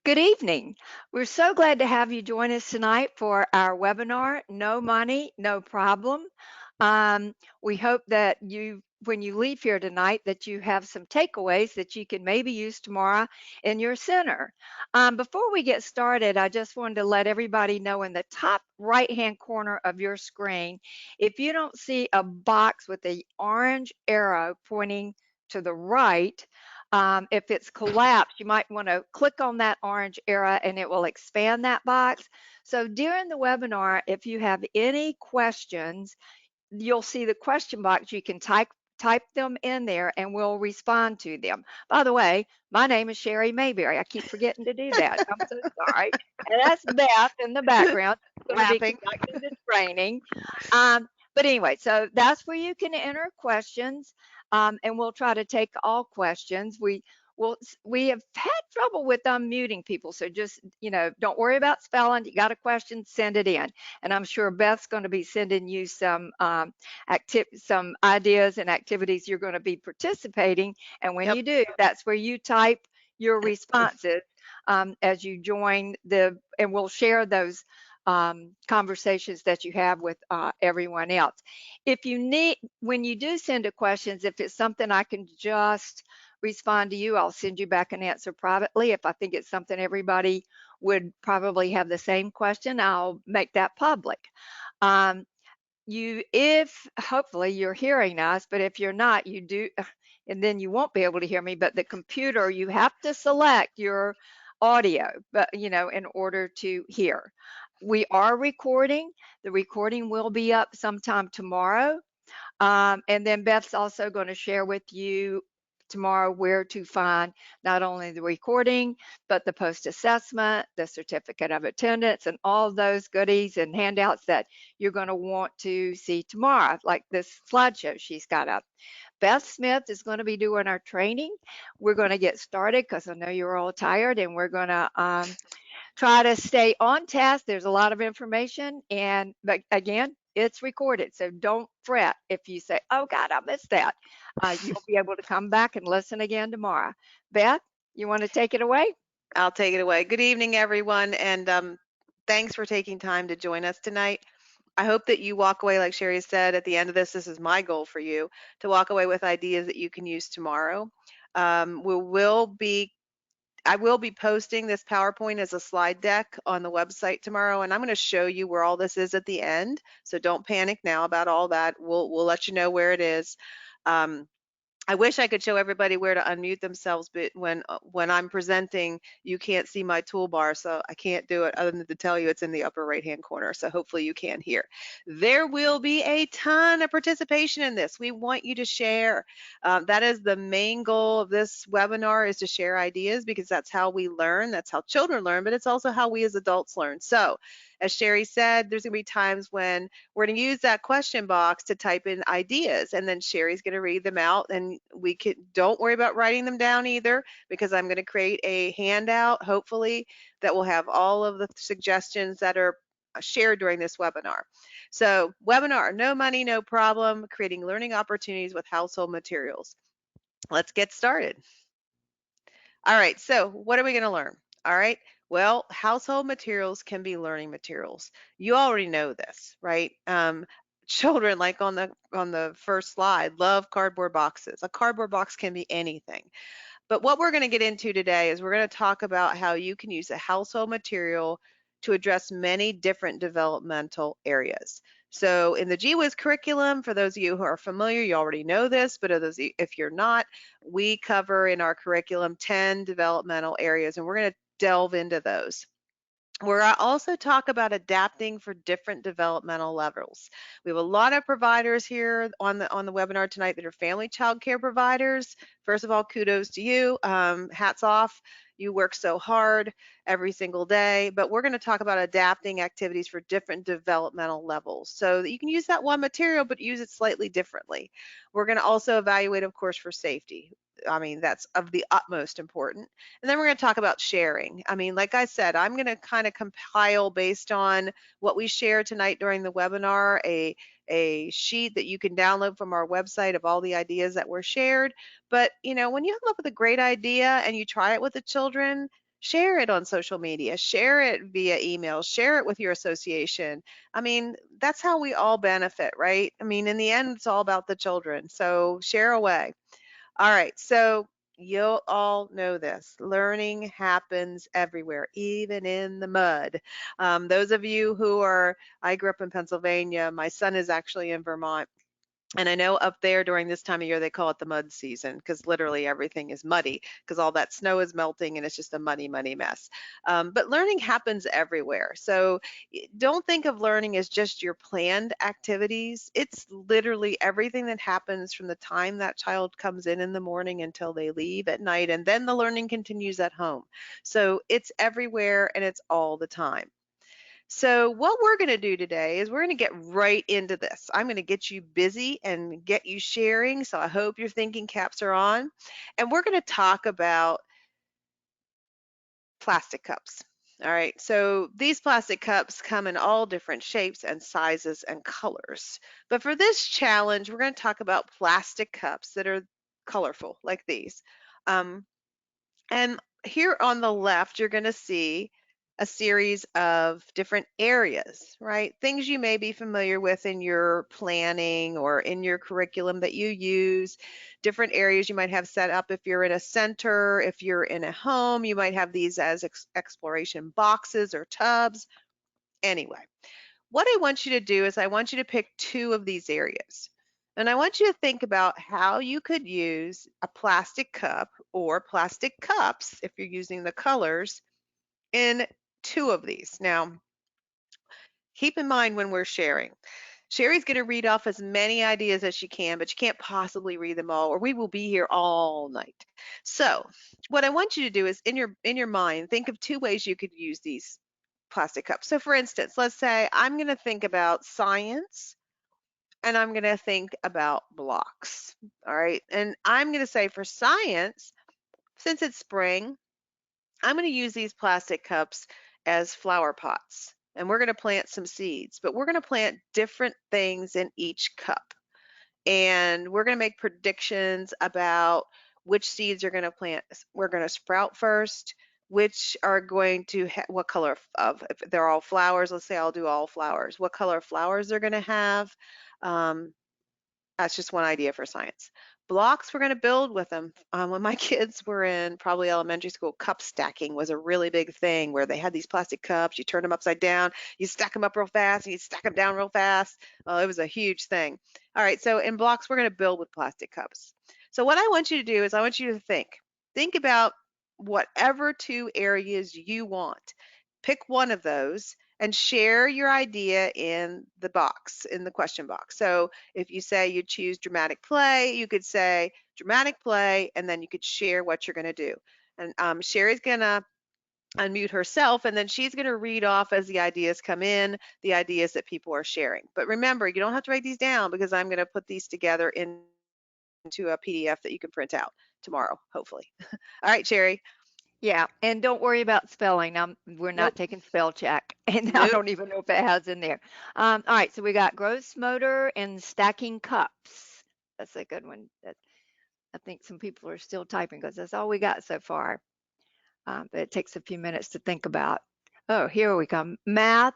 Good evening. We're so glad to have you join us tonight for our webinar, No Money, No Problem. We hope that when you leave here tonight, that you have some takeaways that you can maybe use tomorrow in your center. Before we get started, I just wanted to let everybody know in the top right-hand corner of your screen, if you don't see a box with the orange arrow pointing to the right, if it's collapsed, you might want to click on that orange arrow and it will expand that box. So during the webinar, if you have any questions, you'll see the question box. You can type them in there and we'll respond to them. By the way, my name is Sherry Mayberry. I keep forgetting to do that. I'm so sorry. And that's Beth in the background, going to be Laughing. conducting the training. But anyway, so that's where you can enter questions, and we'll try to take all questions. We have had trouble with unmuting people, so just don't worry about spelling. You got a question, send it in, and I'm sure Beth's going to be sending you some ideas and activities you're going to be participating. And when Yep. you do, that's where you type your responses as you join and we'll share those conversations that you have with everyone else. If you need, when you do send a questions, if it's something I can just respond to you, I'll send you back an answer privately. If I think it's something everybody would probably have the same question, I'll make that public. If hopefully you're hearing us, but if you're not, you do, and then you won't be able to hear me. But the computer, you have to select your audio, but in order to hear. We are recording. The recording will be up sometime tomorrow. And then Beth's also going to share with you tomorrow where to find not only the recording, but the post assessment, the certificate of attendance, and all those goodies and handouts that you're going to want to see tomorrow, like this slideshow she's got up. Beth Smith is going to be doing our training. We're going to get started because I know you're all tired, and we're going to try to stay on task. There's a lot of information, but again, it's recorded, so don't fret if you say, "Oh God, I missed that." You'll be able to come back and listen again tomorrow. Beth, you want to take it away? I'll take it away. Good evening, everyone, and thanks for taking time to join us tonight. I hope that you walk away, like Sherry said, at the end of this. This is my goal for you to walk away with ideas that you can use tomorrow. We will be I will be posting this PowerPoint as a slide deck on the website tomorrow, and I'm going to show you where all this is at the end. So don't panic now about all that. We'll let you know where it is. Um, I wish I could show everybody where to unmute themselves, but when I'm presenting, you can't see my toolbar, so I can't do it other than to tell you it's in the upper right-hand corner. So hopefully you can hear. There will be a ton of participation in this. We want you to share. That is the main goal of this webinar, is to share ideas, because that's how we learn. That's how children learn, but it's also how we as adults learn. So as Sherry said, there's going to be times when we're going to use that question box to type in ideas, and then Sherry's going to read them out, and don't worry about writing them down either, because I'm going to create a handout, hopefully, that will have all of the suggestions that are shared during this webinar. So webinar, no money, no problem, creating learning opportunities with household materials. Let's get started. All right, so what are we going to learn? All right, well, household materials can be learning materials. You already know this, right? Children, like on the first slide, love cardboard boxes. A cardboard box can be anything. But what we're going to get into today is we're going to talk about how you can use a household material to address many different developmental areas. So in the GWIS curriculum, for those of you who are familiar, you already know this, but if you're not, we cover in our curriculum 10 developmental areas, and we're going to delve into those. We're also talk about adapting for different developmental levels. We have a lot of providers here on the webinar tonight that are family child care providers. First of all, kudos to you. Hats off. You work so hard every single day. But we're going to talk about adapting activities for different developmental levels, so that you can use that one material but use it slightly differently. We're going to also evaluate, of course, for safety. I mean, that's of the utmost important. And then we're going to talk about sharing. I mean, like I said, I'm going to kind of compile, based on what we share tonight during the webinar, a sheet that you can download from our website of all the ideas that were shared. But, when you come up with a great idea and you try it with the children, share it on social media, share it via email, share it with your association. I mean, that's how we all benefit, right? I mean, in the end, it's all about the children. So share away. All right. So you'll all know this. Learning happens everywhere, even in the mud. Those of you who are, I grew up in Pennsylvania. My son is actually in Vermont. And I know up there during this time of year, they call it the mud season because literally everything is muddy because all that snow is melting and it's just a muddy, muddy mess. But learning happens everywhere. So don't think of learning as just your planned activities. It's literally everything that happens from the time that child comes in the morning until they leave at night. And then the learning continues at home. So it's everywhere and it's all the time. So what we're going to do today is we're going to get right into this. I'm going to get you busy and get you sharing. So I hope your thinking caps are on. And we're going to talk about plastic cups. All right, so these plastic cups come in all different shapes and sizes and colors. But for this challenge, we're going to talk about plastic cups that are colorful like these. Um, and here on the left, you're going to see a series of different areas, right? Things you may be familiar with in your planning or in your curriculum that you use, different areas you might have set up. If you're in a center, if you're in a home, you might have these as exploration boxes or tubs. Anyway, what I want you to do is I want you to pick two of these areas. And I want you to think about how you could use a plastic cup or plastic cups, if you're using the colors, in two of these. Now, keep in mind when we're sharing. Sherry's going to read off as many ideas as she can, but you can't possibly read them all, or we will be here all night. So, what I want you to do is in your mind, think of two ways you could use these plastic cups. So, for instance, let's say I'm going to think about science and I'm going to think about blocks. All right. And I'm going to say for science, since it's spring, I'm going to use these plastic cups as flower pots. And we're going to plant some seeds, but we're going to plant different things in each cup. And we're going to make predictions about which seeds are going to plant. We're going to sprout first, which are going to, what color if they're all flowers, let's say I'll do all flowers, what color flowers they're going to have. Um, that's just one idea for science. Blocks, we're going to build with them. When my kids were in probably elementary school, cup stacking was a really big thing where they had these plastic cups, you turn them upside down, you stack them up real fast, and you stack them down real fast. It was a huge thing. All right, so in blocks, we're going to build with plastic cups. So what I want you to do is I want you to think about whatever two areas you want. Pick one of those and share your idea in the box, in the question box. So if you say you choose dramatic play, you could say dramatic play, and then you could share what you're going to do. And Sherry's going to unmute herself, and then she's going to read off as the ideas come in, the ideas that people are sharing. But remember, you don't have to write these down because I'm going to put these together into a PDF that you can print out tomorrow, hopefully. All right, Sherry. Yeah, and don't worry about spelling. We're not Nope. taking spell check, and I Nope. don't even know if it has in there. All right, so we got gross motor and stacking cups. That's a good one. I think some people are still typing because that's all we got so far. But it takes a few minutes to think about. Oh, here we come. Math,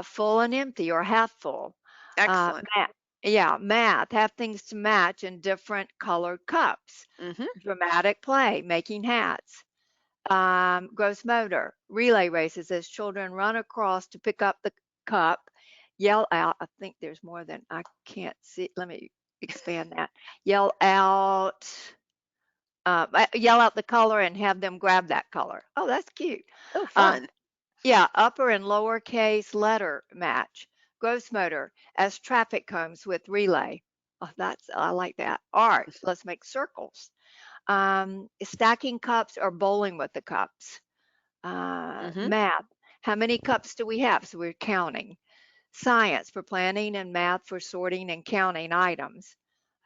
full and empty or half full. Excellent. Math, yeah, math, have things to match in different colored cups. Mm-hmm. Dramatic play, making hats. Gross motor, relay races as children run across to pick up the cup, yell out. I think there's more than I can't see. Let me expand that. Yell out. Yell out the color and have them grab that color. Oh, that's cute. Oh, Um, fun. yeah, upper and lowercase letter match. Gross motor as traffic cones with relay. Oh, I like that. Art, let's make circles. Stacking cups or bowling with the cups. Mm-hmm. Math, how many cups do we have? So we're counting. Science for planning and math for sorting and counting items.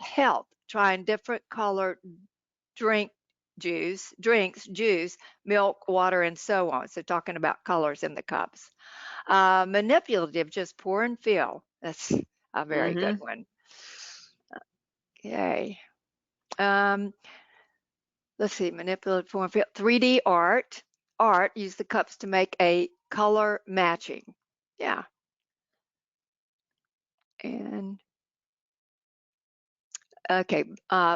Health, trying different colored drink drinks, juice, milk, water, and so on. So talking about colors in the cups. Manipulative, just pour and fill. That's a very good Mm-hmm. one. Okay. Um, let's see, manipulative, pour and fill. 3D art. Art used the cups to make a color matching. Yeah. And okay,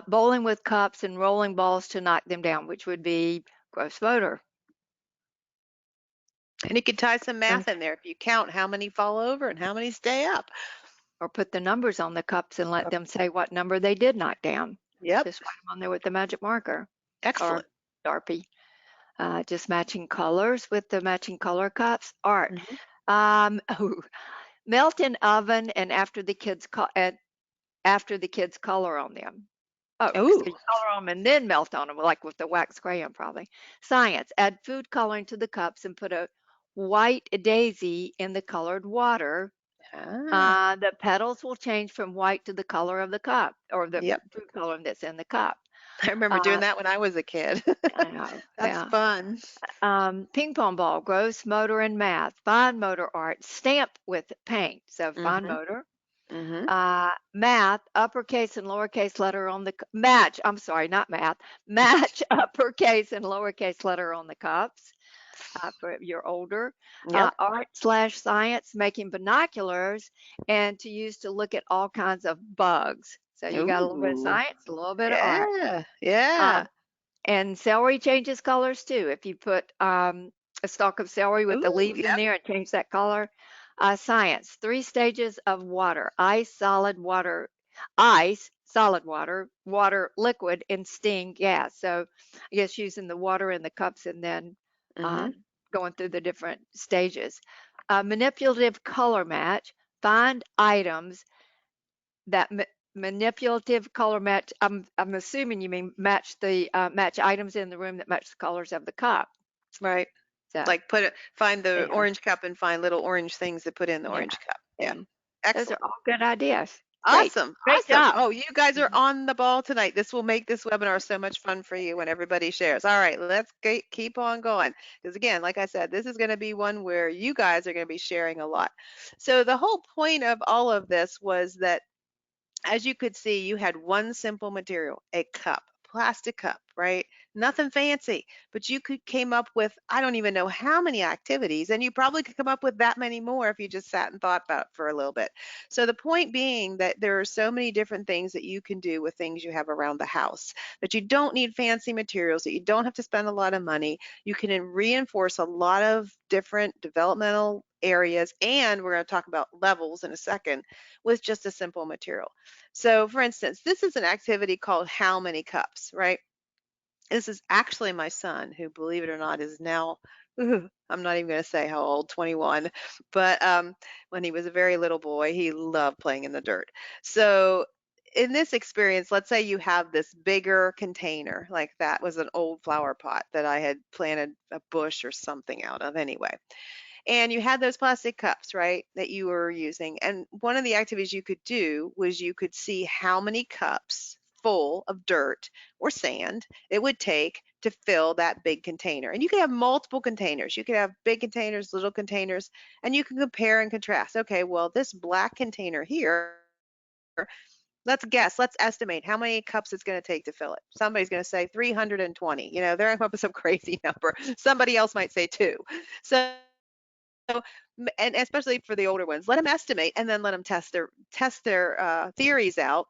bowling with cups and rolling balls to knock them down, which would be gross motor. And you could tie some math Okay. in there if you count how many fall over and how many stay up. Or put the numbers on the cups and let them say what number they did knock down. Yep. Just write them on there with the magic marker or Excellent. Sharpie. Just matching colors with the matching color cups. Art. Mhm. Oh, melt in oven and after the kids color on them. Oh, so Ooh. you color them and then melt on them, like with the wax crayon, probably. Science. Add food coloring to the cups and put a white daisy in the colored water. Ah. The petals will change from white to the color of the cup or the Yep. food coloring that's in the cup. I remember doing Uh, that when I was a kid. I know. That's Yeah. fun. Ping pong ball, gross motor and math, fine motor art, stamp with paint. So fine Mhm. motor. Mhm. Math, uppercase and lowercase letter on the match. I'm sorry, not math. Match uppercase and lowercase letter on the cups for you're older. Yep. Art/science, making binoculars and to use to look at all kinds of bugs. So you got a little bit of Ooh. science, a little bit of art. Yeah. Yeah. Um, and celery changes colors too. If you put a stalk of celery with the Ooh. leaves in Yep. there and change that color. Science, 3 stages of water: ice, solid water, water, liquid, and steam, gas. So I guess using the water in the cups and then Mhm. um, going through the different stages. Manipulative color match, find items that manipulative color match. I'm assuming you mean match items in the room that match the colors of the cup. Right. So Like find the yeah, orange cup and find little orange things to put in the yeah, orange cup. Yeah. and those are Excellent. all good ideas. Great, Awesome. great Awesome. job. Oh, you guys are Mhm. on the ball tonight. This will make this webinar so much fun for you when everybody shares. All right, let's keep on going. Because again, like I said, this is going to be one where you guys are going to be sharing a lot. So the whole point of all of this was that, as you could see, you had one simple material, a cup, plastic cup, right? Nothing fancy, but you could came up with, I don't even know how many activities, and you probably could come up with that many more if you just sat and thought about it for a little bit. So the point being that there are so many different things that you can do with things you have around the house, that you don't need fancy materials, that you don't have to spend a lot of money. You can reinforce a lot of different developmental areas, and we're going to talk about levels in a second, with just a simple material. So for instance, this is an activity called How Many Cups, right? This is actually my son, who, believe it or not, is now, I'm not even going to say how old, 21, but when he was a very little boy, he loved playing in the dirt. So in this experience, let's say you have this bigger container, like that was an old flower pot that I had planted a bush or something out of anyway. And you had those plastic cups, right, that you were using. And one of the activities you could do was you could see how many cups full of dirt or sand it would take to fill that big container. And you could have multiple containers. You could have big containers, little containers, and you can compare and contrast. Okay, well, this black container here, let's guess, let's estimate how many cups it's going to take to fill it. Somebody's going to say 320. You know, they're going to come up with some crazy number. Somebody else might say two. So and especially for the older ones, let them estimate and then let them test their theories out,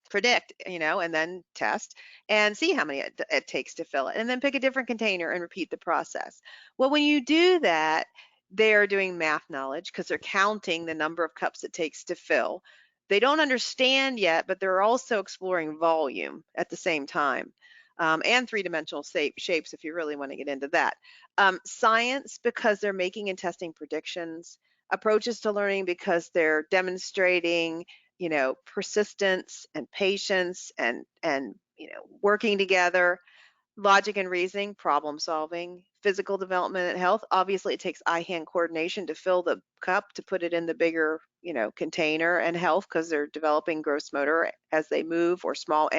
predict, and then test and see how many it takes to fill it, and then pick a different container and repeat the process. Well, when you do that, they're doing math knowledge because they're counting the number of cups it takes to fill. They don't understand yet, but they're also exploring volume at the same time, and three-dimensional shapes if you really want to get into that. Science, because they're making and testing predictions. Approaches to learning, because they're demonstrating, persistence and patience and working together. Logic and reasoning, problem solving. Physical development and health, obviously it takes eye-hand coordination to fill the cup to put it in the bigger, container. And health, because they're developing gross motor as they move, or small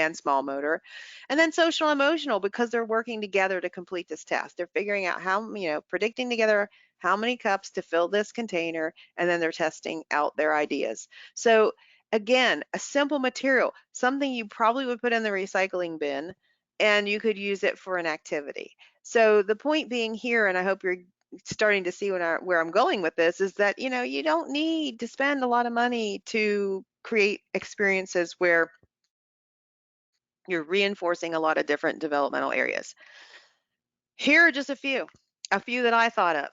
motor. And then social and emotional, because they're working together to complete this task. They're figuring out how, predicting together how many cups to fill this container, and then they're testing out their ideas. So again, a simple material, something you probably would put in the recycling bin, and you could use it for an activity. So the point being here, and I hope you're starting to see where I'm going with this, is that you don't need to spend a lot of money to create experiences where you're reinforcing a lot of different developmental areas. Here are just a few that I thought of.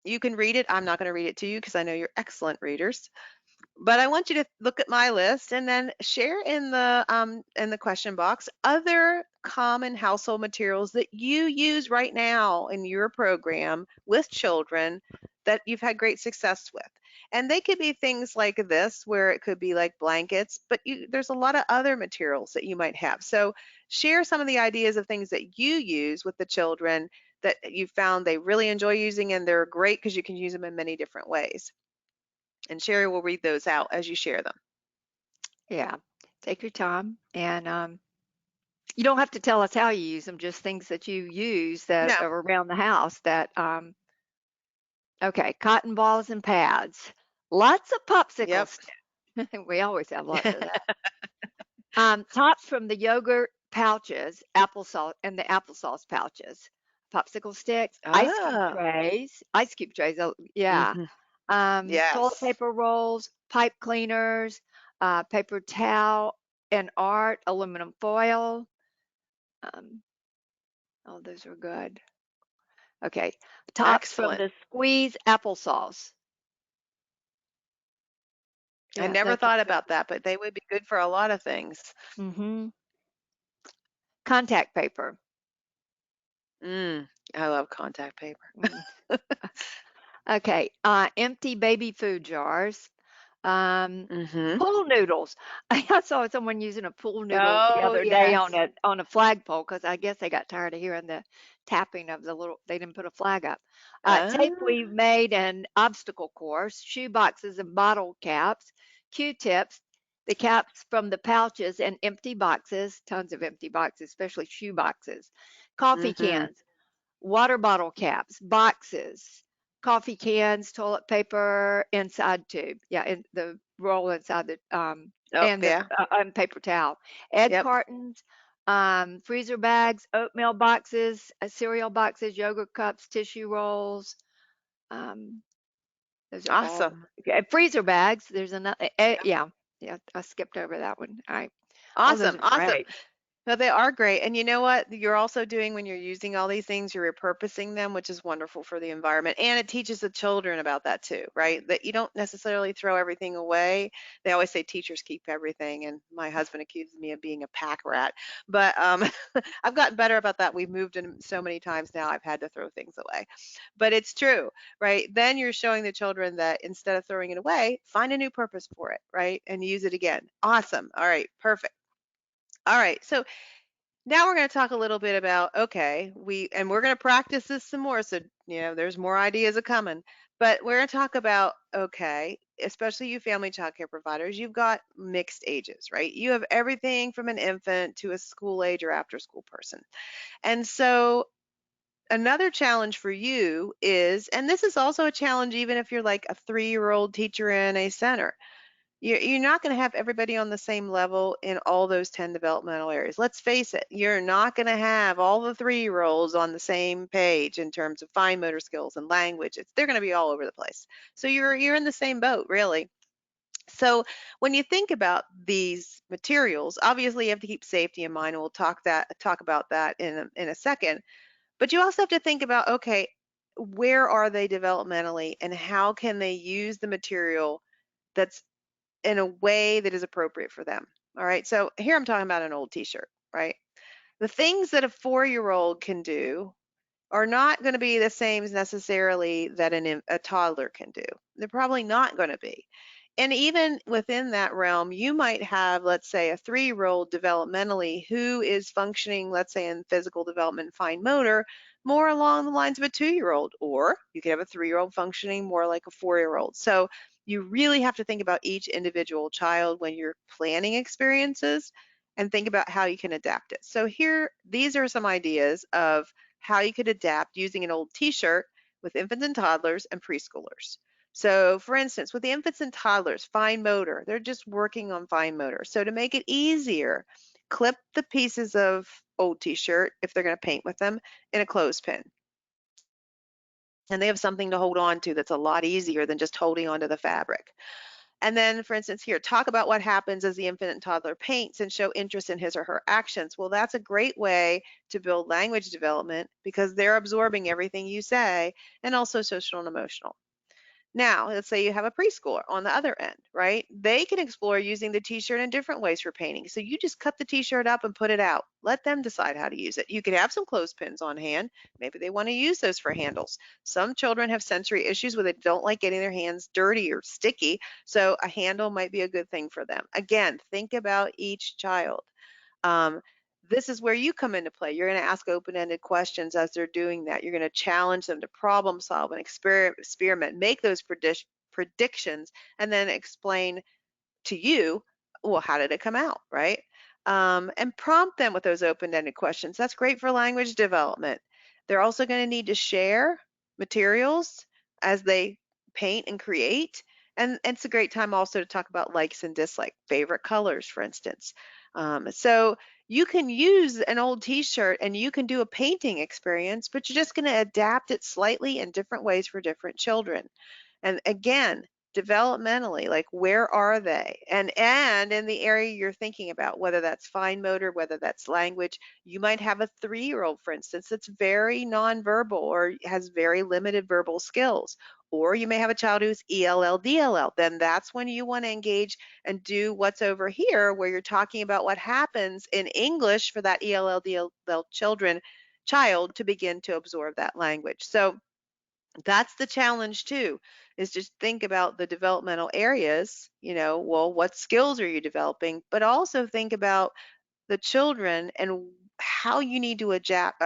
You can read it. I'm not going to read it to you because I know you're excellent readers. But I want you to look at my list and then share in the question box other common household materials that you use right now in your program with children that you've had great success with. And they could be things like this, where it could be like blankets, but there's a lot of other materials that you might have. So share some of the ideas of things that you use with the children that you found they really enjoy using, and they're great because you can use them in many different ways. And Sherry will read those out as you share them. Yeah. Take your time. And you don't have to tell us how you use them, just things that you use that No. are around the house that, okay, cotton balls and pads. Lots of popsicle Yep. sticks. We always have lots of that. Tops from the yogurt pouches, applesauce, and the applesauce pouches. Popsicle sticks, Oh. ice cube trays, oh, yeah. Hmm. Toilet Yes. paper rolls, pipe cleaners, paper towel and art, aluminum foil. Um, oh, those are good. Okay. Tops from Excellent. the squeeze applesauce. I Yeah, never those thought are good. about that, but they would be good for a lot of things. Hmm. Contact paper. I love contact paper. Mm. Okay. Empty baby food jars. Um, Hmm. pool noodles. I saw someone using a pool noodle the Oh, other day on yes. a flagpole because I guess they got tired of hearing the tapping of the little. They didn't put a flag up. Tape Ah. we've made an obstacle course. Shoe boxes and bottle caps. Q-tips. The caps from the pouches and empty boxes. Tons of empty boxes, especially shoe boxes. Coffee Hmm. cans. Water bottle caps, boxes, coffee cans, toilet paper, inside tube. Yeah, and the roll inside the Oh, and the yeah. paper towel. Egg Yep. cartons, freezer bags, oatmeal boxes, cereal boxes, yogurt cups, tissue rolls. Um, those are all Awesome. okay. Freezer bags. There's another. Yeah, yeah. I skipped over that one. All right. All those Awesome. are Awesome. great. No, they are great. And you know what? You're also doing when you're using all these things, you're repurposing them, which is wonderful for the environment. And it teaches the children about that too, right? That you don't necessarily throw everything away. They always say teachers keep everything. And my husband accuses me of being a pack rat. But I've gotten better about that. We've moved in so many times now, I've had to throw things away. But it's true, right? Then you're showing the children that instead of throwing it away, find a new purpose for it, right? And use it again. Awesome. All right. Perfect. All right. So now we're going to talk a little bit about, okay, we're going to practice this some more. So, there's more ideas a coming, but we're going to talk about, okay, especially you family child care providers, you've got mixed ages, right? You have everything from an infant to a school age or after school person. And so another challenge for you is, and this is also a challenge even if you're like a 3-year-old teacher in a center, you're not going to have everybody on the same level in all those 10 developmental areas. Let's face it, you're not going to have all the 3-year-olds on the same page in terms of fine motor skills and language. They're going to be all over the place. So you're in the same boat, really. So when you think about these materials, obviously you have to keep safety in mind, and we'll talk about that in a second. But you also have to think about, okay, where are they developmentally and how can they use the material that's in a way that is appropriate for them. All right. So here I'm talking about an old t-shirt, right? The things that a 4-year-old can do are not going to be the same as necessarily that a toddler can do. They're probably not going to be. And even within that realm, you might have, let's say, a 3-year-old developmentally who is functioning, let's say, in physical development, fine motor, more along the lines of a 2-year-old, or you could have a 3-year-old functioning more like a 4-year-old. So you really have to think about each individual child when you're planning experiences and think about how you can adapt it. So these are some ideas of how you could adapt using an old t-shirt with infants and toddlers and preschoolers. So for instance, with the infants and toddlers, fine motor, they're just working on fine motor. So to make it easier, clip the pieces of old t-shirt, if they're going to paint with them, in a clothespin. And they have something to hold on to that's a lot easier than just holding onto the fabric. And then, for instance, here, talk about what happens as the infant and toddler paints and show interest in his or her actions. Well, that's a great way to build language development because they're absorbing everything you say, and also social and emotional. Now, let's say you have a preschooler on the other end, right? They can explore using the t-shirt in different ways for painting. So you just cut the t-shirt up and put it out. Let them decide how to use it. You could have some clothespins on hand. Maybe they want to use those for handles. Some children have sensory issues where they don't like getting their hands dirty or sticky, so a handle might be a good thing for them. Again, think about each child. Um, this is where you come into play. You're going to ask open-ended questions as they're doing that. You're going to challenge them to problem solve and experiment, make those predictions, and then explain to you, well, how did it come out, right? And prompt them with those open-ended questions. That's great for language development. They're also going to need to share materials as they paint and create. And it's a great time also to talk about likes and dislikes, favorite colors, for instance. So you can use an old t-shirt and you can do a painting experience, but you're just going to adapt it slightly in different ways for different children. And again, developmentally, like where are they? And in the area you're thinking about, whether that's fine motor, whether that's language, you might have a 3-year-old, for instance, that's very nonverbal or has very limited verbal skills. Or you may have a child who's ELL, DLL. Then that's when you want to engage and do what's over here, where you're talking about what happens in English for that ELL, DLL child to begin to absorb that language. So that's the challenge too, is just think about the developmental areas, well, what skills are you developing, but also think about the children and how you need to adapt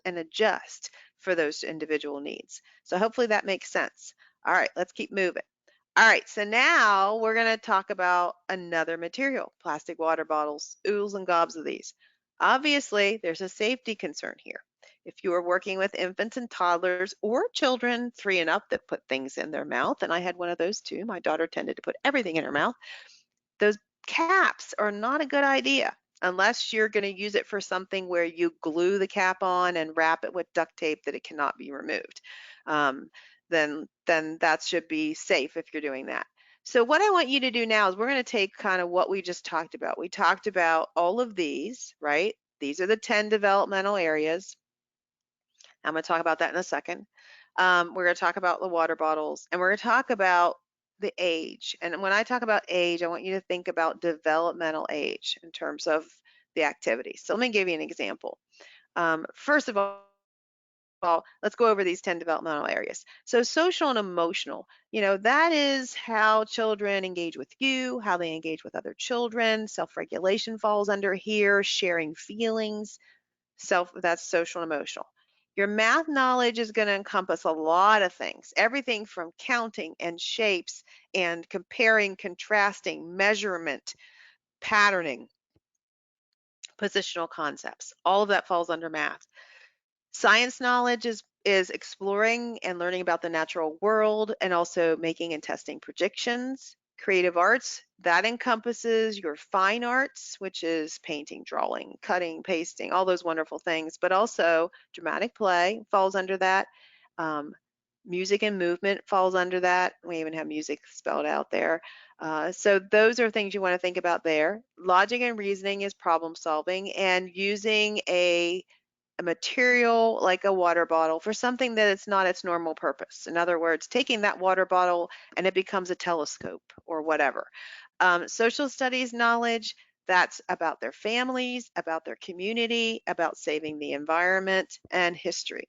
and adjust for those individual needs. So hopefully that makes sense. All right, let's keep moving. All right, so now we're going to talk about another material, plastic water bottles, oodles and gobs of these. Obviously, there's a safety concern here. If you are working with infants and toddlers or children 3 and up that put things in their mouth, and I had one of those too, my daughter tended to put everything in her mouth, those caps are not a good idea unless you're going to use it for something where you glue the cap on and wrap it with duct tape that it cannot be removed. Um, then that should be safe if you're doing that. So what I want you to do now is we're going to take kind of what we just talked about. We talked about all of these, right? These are the 10 developmental areas. I'm going to talk about that in a second. We're going to talk about the water bottles, and we're going to talk about the age. And when I talk about age, I want you to think about developmental age in terms of the activities. So let me give you an example. First of all, let's go over these 10 developmental areas. So social and emotional, that is how children engage with you, how they engage with other children. Self-regulation falls under here, sharing feelings, that's social and emotional. Your math knowledge is going to encompass a lot of things, everything from counting and shapes and comparing, contrasting, measurement, patterning, positional concepts. All of that falls under math. Science knowledge is exploring and learning about the natural world and also making and testing predictions. Creative arts, that encompasses your fine arts, which is painting, drawing, cutting, pasting, all those wonderful things, but also dramatic play falls under that. Um, Music and movement falls under that. We even have music spelled out there. So those are things you want to think about there. Logic and reasoning is problem solving and using a material like a water bottle for something that it's not its normal purpose. In other words, taking that water bottle and it becomes a telescope or whatever. Social studies knowledge, that's about their families, about their community, about saving the environment, and history.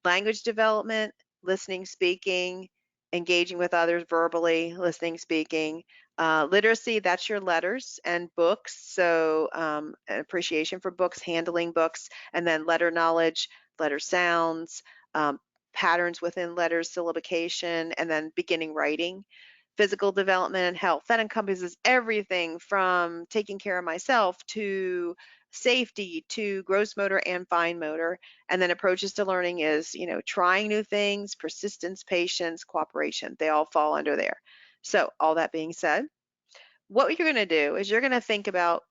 Language development, listening, speaking, engaging with others verbally, listening, speaking. Literacy, that's your letters and books. So an appreciation for books, handling books, and then letter knowledge, letter sounds, patterns within letters, syllabication, and then beginning writing. Physical development and health, that encompasses everything from taking care of myself to safety to gross motor and fine motor. And then approaches to learning is, trying new things, persistence, patience, cooperation. They all fall under there. So all that being said, what you're going to do is you're going to think about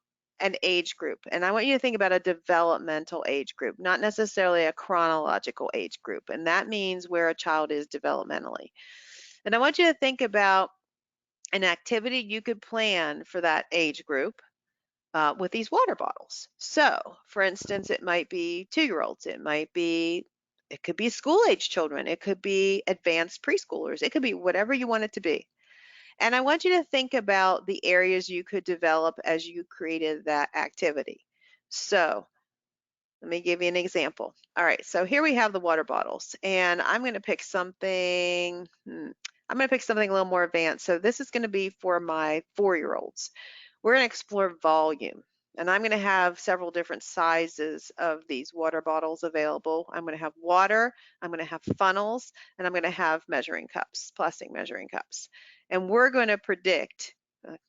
an age group. And I want you to think about a developmental age group, not necessarily a chronological age group. And that means where a child is developmentally. And I want you to think about an activity you could plan for that age group with these water bottles. So, for instance, it might be 2-year-olds, it could be school age children, it could be advanced preschoolers, it could be whatever you want it to be. And I want you to think about the areas you could develop as you created that activity. So, let me give you an example. All right, so here we have the water bottles, and I'm going to pick something. I'm going to pick something a little more advanced. So this is going to be for my 4-year-olds. We're going to explore volume, and I'm going to have several different sizes of these water bottles available. I'm going to have water, I'm going to have funnels, and I'm going to have measuring cups, plastic measuring cups. And we're going to predict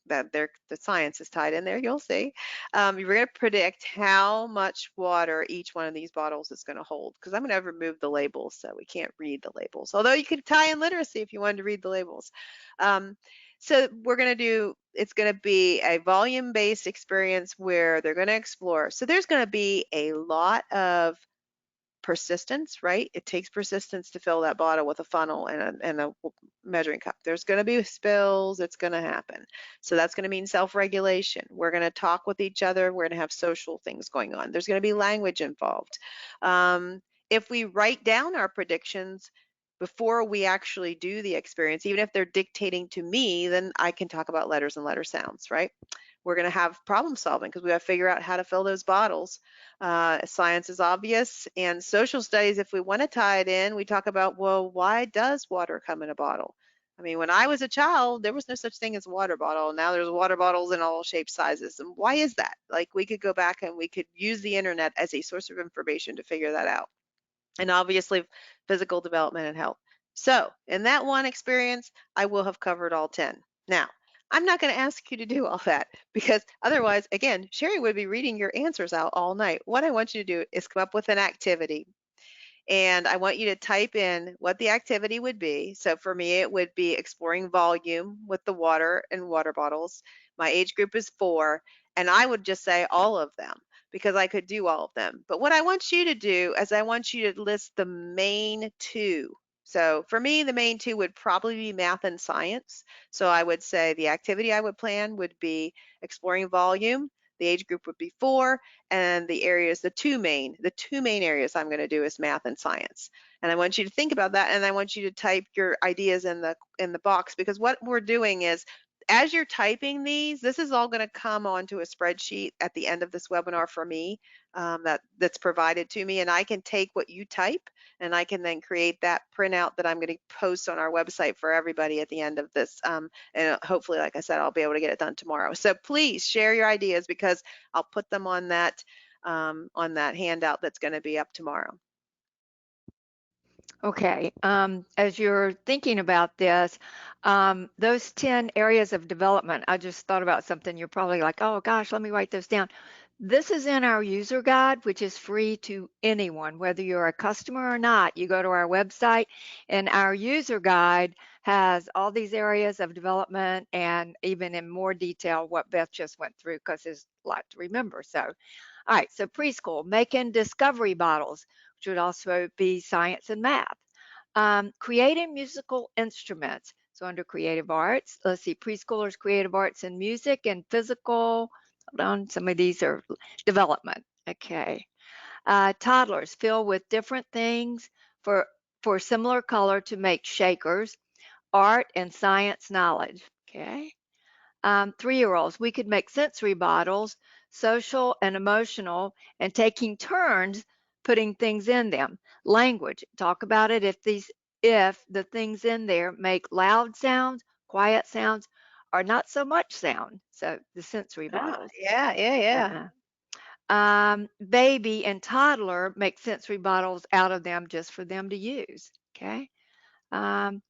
that the science is tied in there, you'll see. You're going to predict how much water each one of these bottles is going to hold, because I'm going to remove the labels so we can't read the labels, although you could tie in literacy if you wanted to read the labels. So we're going to do, it's going to be a volume-based experience where they're going to explore. So there's going to be a lot of persistence, right? It takes persistence to fill that bottle with a funnel and a measuring cup. There's going to be spills. It's going to happen. So that's going to mean self-regulation. We're going to talk with each other. We're going to have social things going on. There's going to be language involved. If we write down our predictions before we actually do the experience, even if they're dictating to me, then I can talk about letters and letter sounds, right? We're going to have problem solving because we have to figure out how to fill those bottles. Science is obvious, and social studies, if we want to tie it in, we talk about, well, why does water come in a bottle? I mean, when I was a child, there was no such thing as a water bottle. Now there's water bottles in all shapes, sizes. And why is that? Like, we could go back and we could use the internet as a source of information to figure that out. And obviously, physical development and health. So in that one experience, I will have covered all 10. Now, I'm not going to ask you to do all that because otherwise, again, Sherry would be reading your answers out all night. What I want you to do is come up with an activity. And I want you to type in what the activity would be. So for me, it would be exploring volume with the water and water bottles. My age group is 4, and I would just say all of them because I could do all of them. But what I want you to do is I want you to list the main 2. So for me, the main 2 would probably be math and science. So I would say the activity I would plan would be exploring volume. The age group would be 4, and the areas, the two main areas I'm going to do is math and science. And I want you to think about that, and I want you to type your ideas in the box, because what we're doing is, as you're typing these, this is all going to come onto a spreadsheet at the end of this webinar for me, that's provided to me, and I can take what you type and I can then create that printout that I'm going to post on our website for everybody at the end of this. And hopefully, like I said, I'll be able to get it done tomorrow. So please share your ideas because I'll put them on that handout that's going to be up tomorrow. Okay, as you're thinking about this, those 10 areas of development, I just thought about something. You're probably like, oh gosh, let me write those down. This is in our user guide, which is free to anyone, whether you're a customer or not. You go to our website, and our user guide has all these areas of development and even in more detail what Beth just went through, because there's a lot to remember. So, all right, so preschool, making discovery bottles, which would also be science and math. Creating musical instruments. So under creative arts, let's see, preschoolers, creative arts and music and physical. Hold on, some of these are development. Okay. Toddlers, fill with different things for similar color to make shakers, art and science knowledge. Okay. 3-year-olds, we could make sensory bottles, social and emotional, and taking turns putting things in them. Language, talk about it if the things in there make loud sounds, quiet sounds, or not so much sound. So the sensory bottles. Yeah. Baby and toddler make sensory bottles out of them just for them to use. Okay. Um,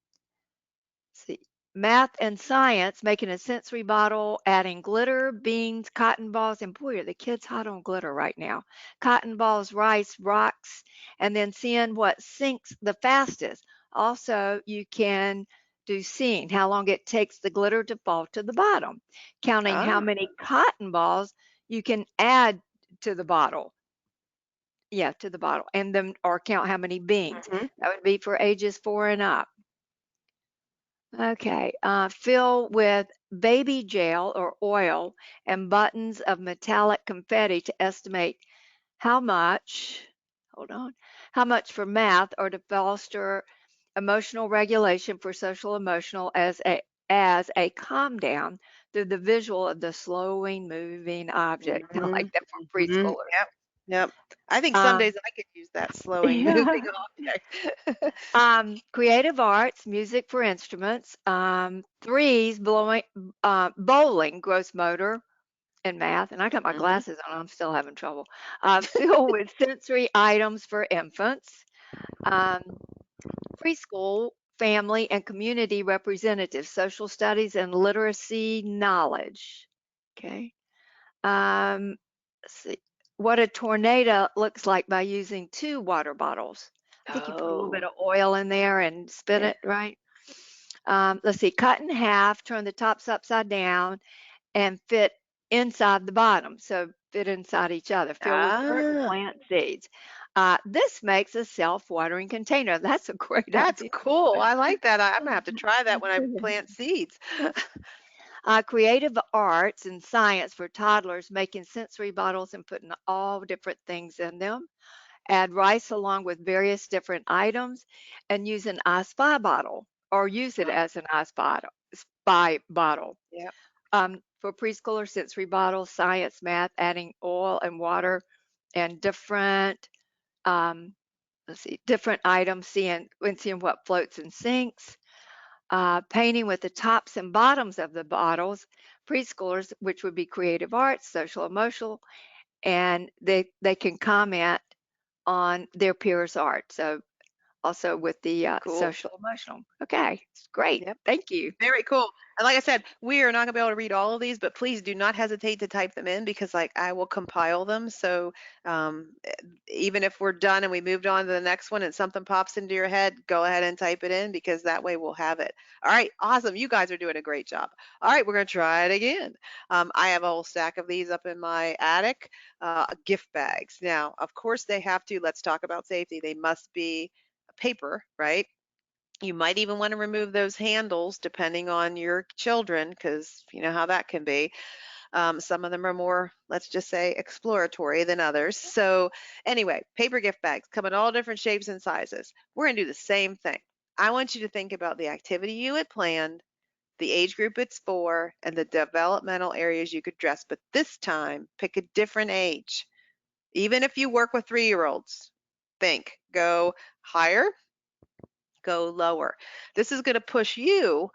see, math and science, making a sensory bottle, adding glitter, beans, cotton balls, and boy, are the kids hot on glitter right now. Cotton balls, rice, rocks, and then seeing what sinks the fastest. Also, you can do seeing how long it takes the glitter to fall to the bottom, counting how many cotton balls You can add to the bottle. Yeah, to the bottle, and then or count how many beans. Mhm. That would be for ages 4 and up. Okay, fill with baby gel or oil and buttons of metallic confetti to estimate how much, hold on, how much for math or to foster emotional regulation for social emotional as a calm down through the visual of the slowing moving object. I like Mhm. that for Mhm. preschoolers. Yep. Yep. I think some Um, days I could use that slowing, yeah. moving object. Creative arts, music for instruments, threes, bowling, gross motor, and math. And I got my Mhm. glasses on, I'm still having trouble. Filled with sensory items for infants, um, preschool, family, and community representatives, social studies, and literacy knowledge. Okay. Let's see what a tornado looks like by using 2 water bottles. I think you put a little bit Oh, of oil in there and spin yeah. it, right? Let's see, cut in half, turn the tops upside down, and fit inside the bottom. So fit inside each other. Fill with dirt and Ah, plant seeds. This makes a self-watering container. That's a great that's idea. cool. I like that. I'm gonna have to try that when I plant seeds. Creative arts and science for toddlers, making sensory bottles and putting all different things in them. Add rice along with various different items and use an I spy bottle or use it as an spy bottle. Yep. For preschooler sensory bottles, science, math, adding oil and water and different, um, let's see, different items, seeing what floats and sinks. Painting with the tops and bottoms of the bottles, preschoolers, which would be creative arts, social emotional, and they can comment on their peers' art. So also with the Cool. social emotional. Okay, it's great. Yep. Thank you. Very cool. And like I said, we are not gonna be able to read all of these, but please do not hesitate to type them in because like I will compile them. So um, e- even if we're done and we moved on to the next one and something pops into your head, go ahead and type it in because that way we'll have it. All right, awesome. You guys are doing a great job. All right, we're gonna try it again. I have a whole stack of these up in my attic, gift bags. Now, of course, they have to. Let's talk about safety. They must be paper, right? You might even want to remove those handles depending on your children, because you know how that can be. Some of them are more, let's just say, exploratory than others. So, anyway, paper gift bags come in all different shapes and sizes. We're going to do the same thing. I want you to think about the activity you had planned, the age group it's for, and the developmental areas you could dress. But this time, pick a different age. Even if you work with 3-year-olds, think go higher, go lower. This is going to push you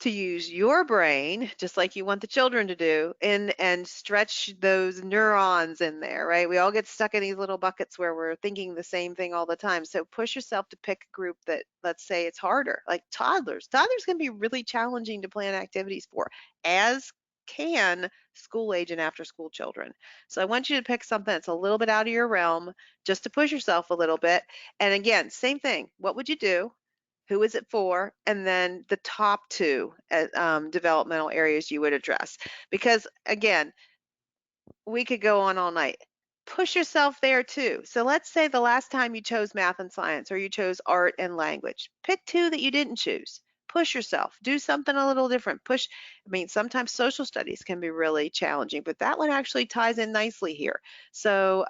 to use your brain just like you want the children to do and stretch those neurons in there, right? We all get stuck in these little buckets where we're thinking the same thing all the time. So push yourself to pick a group that, let's say, it's harder, like toddlers. Toddlers can be really challenging to plan activities for, as can school age and after school children. So I want you to pick something that's a little bit out of your realm just to push yourself a little bit. And again, same thing. What would you do? Who is it for, and then the top two developmental areas you would address. Because again, we could go on all night. Push yourself there too. So let's say the last time you chose math and science, or you chose art and language, pick two that you didn't choose. Push yourself. Do something a little different. I mean, sometimes social studies can be really challenging, but that one actually ties in nicely here. So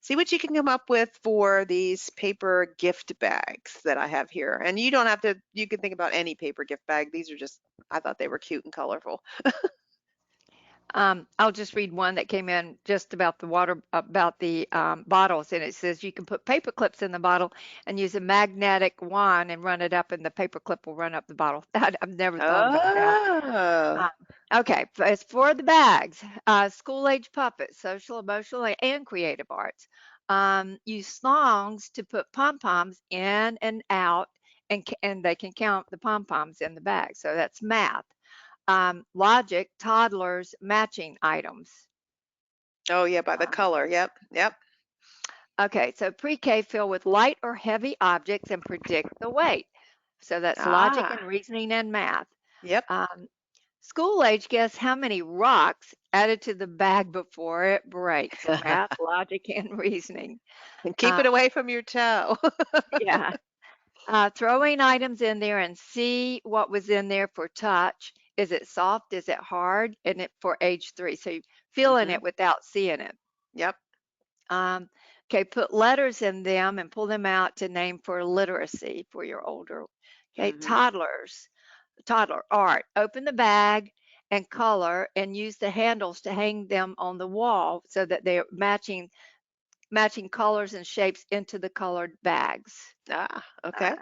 see what you can come up with for these paper gift bags that I have here. And you don't have to, you can think about any paper gift bag. These are just, I thought they were cute and colorful. I'll just read one that came in just about the bottles, and it says you can put paper clips in the bottle and use a magnetic wand and run it up, and the paper clip will run up the bottle. I've never thought about that. Oh. Uh, okay, as for the bags, school age puppets, social, emotional, and creative arts. Use songs to put pom poms in and out, and they can count the pom poms in the bag. So that's math. Logic, toddlers, matching items. Oh, yeah, by the Um, color. Yep, yep. okay, so pre-K fill with light or heavy objects and predict the weight. So that's logic Ah, and reasoning and math. yep. Um, School age, guess how many rocks added to the bag before it breaks? Math, logic, and reasoning. And keep Uh, it away from your toe. yeah. Throwing items in there and see what was in there for touch. Is it soft? Is it hard? And it for age 3. So you feeling Hmm. it without seeing it. Yep. Um, okay, put letters in them and pull them out to name for literacy for your older. Okay, Hmm. toddler art. Open the bag and color and use the handles to hang them on the wall so that they're matching colors and shapes into the colored bags. Ah, Uh, okay.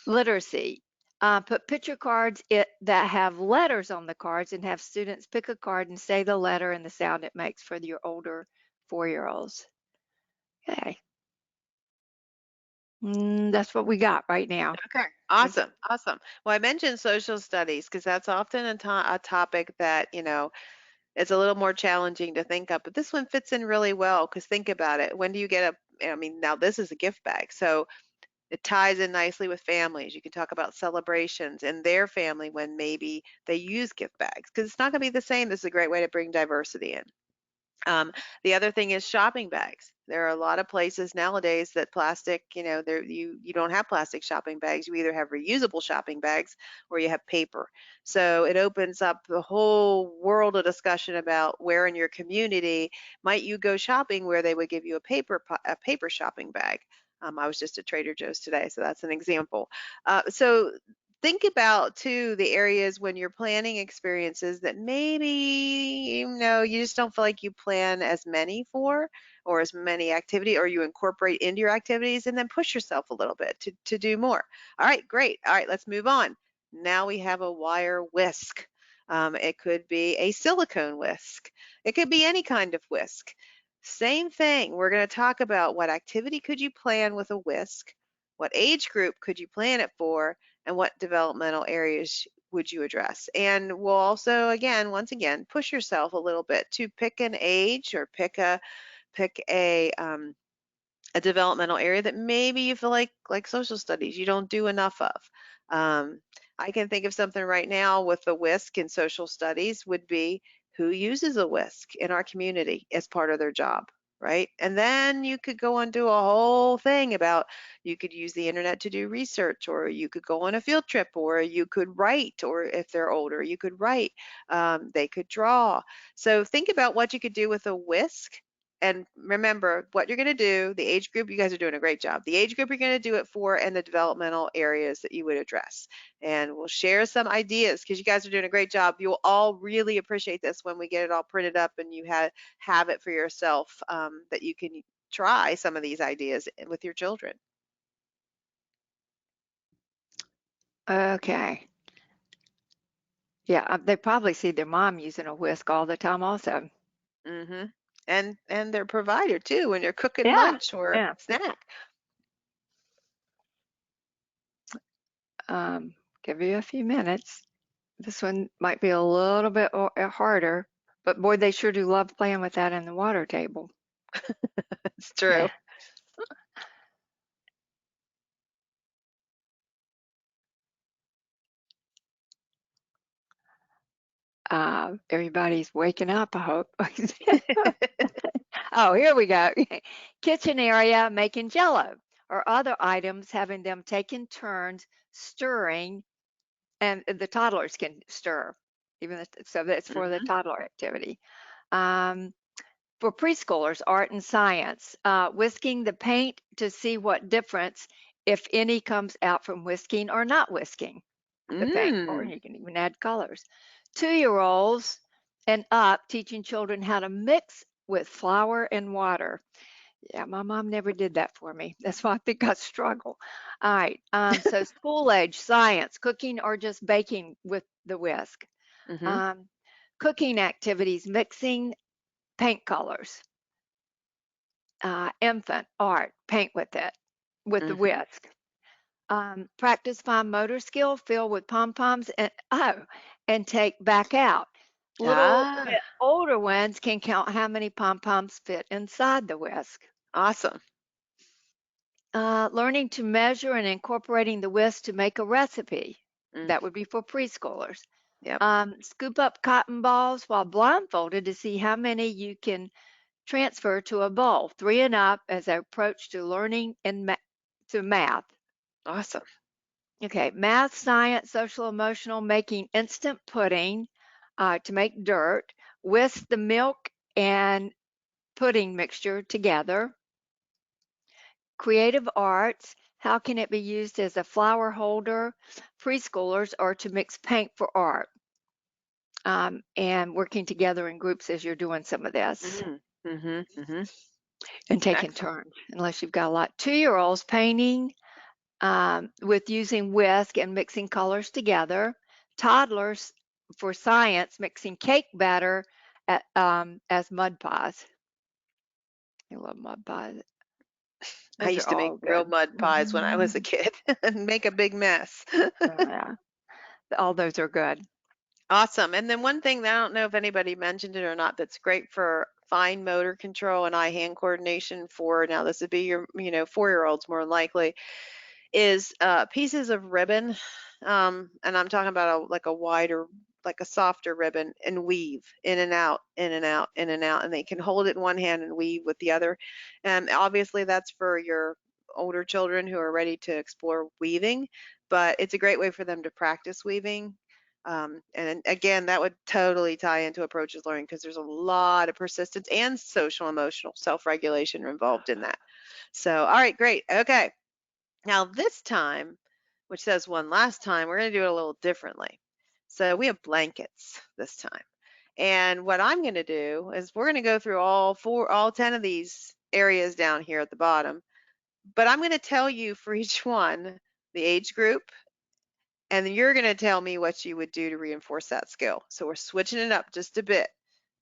literacy. Put picture cards that have letters on the cards and have students pick a card and say the letter and the sound it makes for your older 4-year-olds. Okay. That's what we got right now. Okay. Is- Awesome. Awesome. Well, I mentioned social studies because that's often a topic that, it's a little more challenging to think of, but this one fits in really well because think about it. When do you get I mean, now this is a gift bag. So it ties in nicely with families. You can talk about celebrations and their family when maybe they use gift bags because it's not going to be the same. This is a great way to bring diversity in. Um, the other thing is shopping bags. There are a lot of places nowadays that plastic, there you don't have plastic shopping bags. You either have reusable shopping bags or you have paper. So it opens up the whole world of discussion about where in your community might you go shopping where they would give you a paper shopping bag. I was just at Trader Joe's today, so that's an example. So think about too the areas when you're planning experiences that maybe you just don't feel like you plan as many for or as many activity or you incorporate into your activities and then push yourself a little bit to do more. All right, great. All right, let's move on. Now we have a wire whisk. It could be a silicone whisk. It could be any kind of whisk. Same thing. We're going to talk about what activity could you plan with a whisk, what age group could you plan it for, and what developmental areas would you address? And we'll also, again, once again, push yourself a little bit to pick an age or pick a developmental area that maybe you feel like social studies you don't do enough of. Um, I can think of something right now with the whisk in social studies would be who uses a whisk in our community as part of their job, right? And then you could go and do a whole thing about you could use the internet to do research, or you could go on a field trip, or you could write, or if they're older, you could write. They could draw. So think about what you could do with a whisk and remember what you're going to do, the age group, you guys are doing a great job. The age group you're going to do it for and the developmental areas that you would address. And we'll share some ideas because you guys are doing a great job. You'll all really appreciate this when we get it all printed up and you have it for yourself that you can try some of these ideas with your children. Okay. Yeah, they probably see their mom using a whisk all the time also. Hmm. And their provider too when you're cooking Yeah. lunch or Yeah. snack. Um, give you a few minutes. This one might be a little bit harder, but boy, they sure do love playing with that in the water table. It's true. Yeah. Everybody's waking up, I hope. Oh, here we go. Kitchen area making jello or other items, having them taking turns stirring, and the toddlers can stir, so that's for the Hmm. toddler activity. Um, for preschoolers, art and science, whisking the paint to see what difference, if any, comes out from whisking or not whisking the paint, or Mm. you can even add colors. 2-year-olds and up, teaching children how to mix with flour and water. Yeah, my mom never did that for me. That's why I think I struggle. All right. So school age, science, cooking, or just baking with the whisk. Hmm. Um, cooking activities, mixing paint colors. Infant art, paint with it, with the Hmm. whisk. Practice fine motor skill, fill with pom poms, and take back out. Little Ah, bit older ones can count how many pom poms fit inside the whisk. awesome. Learning to measure and incorporating the whisk to make a recipe. Mm. That would be for preschoolers. Yep. Scoop up cotton balls while blindfolded to see how many you can transfer to a bowl, 3 and up as an approach to learning and to math. Awesome. Okay, math, science, social, emotional, making instant pudding to make dirt, whisk the milk and pudding mixture together. Creative arts, how can it be used as a flower holder? Preschoolers or to mix paint for art. And working together in groups as you're doing some of this Mm. Mm-hmm. and taking Excellent. turns, unless you've got a lot. 2-year-olds painting with using whisk and mixing colors together. Toddlers for science, mixing cake batter as mud pies. I love mud pies. I Those are used to make all real good. mud pies when I was a kid and make a big mess. Yeah, all those are good. Awesome. And then one thing that I don't know if anybody mentioned it or not that's great for fine motor control and eye-hand coordination for now this would be your 4-year-olds more than likely is pieces of ribbon, and I'm talking about like a wider, like a softer ribbon, and weave in and out, in and out, in and out, and they can hold it in one hand and weave with the other. And obviously, that's for your older children who are ready to explore weaving, but it's a great way for them to practice weaving. And again, that would totally tie into approaches learning because there's a lot of persistence and social emotional self-regulation involved in that. So, all right, great. Okay. Now this time, which says one last time, we're going to do it a little differently. So we have blankets this time. And what I'm going to do is we're going to go through all 10 of these areas down here at the bottom, but I'm going to tell you for each one the age group, and then you're going to tell me what you would do to reinforce that skill. So we're switching it up just a bit.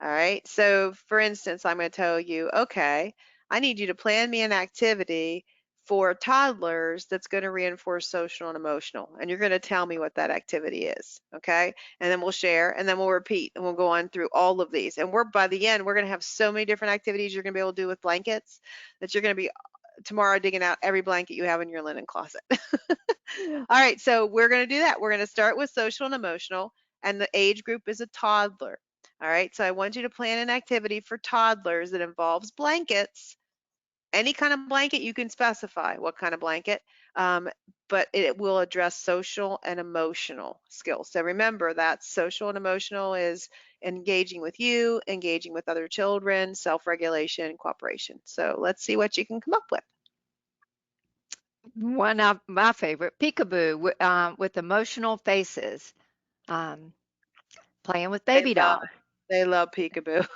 All right. So for instance, I'm going to tell you, okay, I need you to plan me an activity for toddlers that's going to reinforce social and emotional. And you're going to tell me what that activity is. Okay. And then we'll share and then we'll repeat and we'll go on through all of these. And by the end, we're going to have so many different activities you're going to be able to do with blankets that you're going to be tomorrow digging out every blanket you have in your linen closet. All right, so we're going to do that. We're going to start with social and emotional, and the age group is a toddler. All right, so I want you to plan an activity for toddlers that involves blankets. Any kind of blanket you can specify what kind of blanket, um, but it will address social and emotional skills. So remember that social and emotional is engaging with you, engaging with other children, self-regulation, cooperation. So let's see what you can come up with. One of my favorite, peekaboo with emotional faces. Um, Playing with They baby love dolls. they love peekaboo.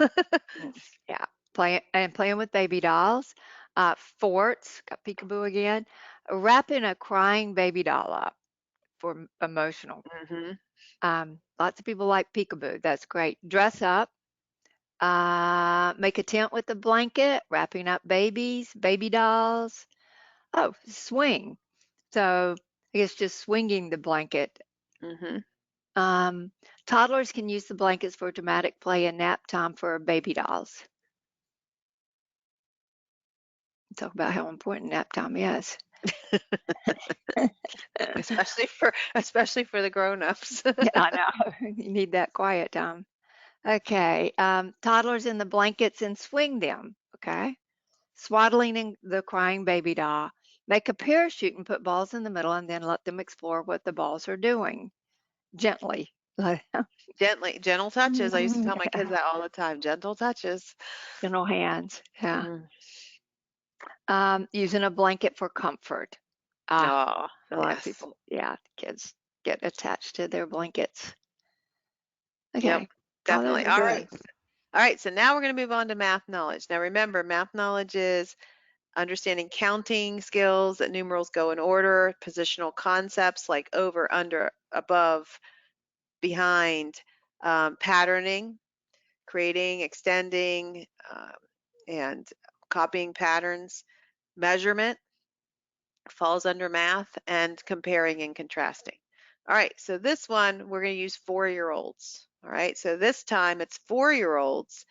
Mm, yeah, playing with baby dolls. Forts, got peekaboo again. Wrapping a crying baby doll up for emotional. hmm Lots of people like peekaboo. That's great. Dress up. Make a tent with a blanket. Wrapping up babies, baby dolls. Oh, swing. So I guess just swinging the blanket. hmm Um, Toddlers can use the blankets for dramatic play and nap time for baby dolls. Talk about how important nap time is. especially for the grown-ups. Yeah, I know. You need that quiet time. Okay. Toddlers in the blankets and swing them. Okay. Swaddling in the crying baby doll. Make a parachute and put balls in the middle and then let them explore what the balls are doing gently. Gentle touches. I used to tell my kids Yeah. that all the time. Gentle touches. Gentle hands. Yeah. Mm. Using a blanket for comfort. Ah, Oh, a lot of yes. people, yeah, kids get attached to their blankets. Yep, Okay. All those definitely. are All right. good. All right, so now we're going to move on to math knowledge. Now remember, math knowledge is understanding counting skills, that numerals go in order, positional concepts like over, under, above, behind, patterning, creating, extending, and copying patterns, measurement falls under math, and comparing and contrasting. All right, so this one we're going to use 4-year-olds. All right, so this time it's 4-year-olds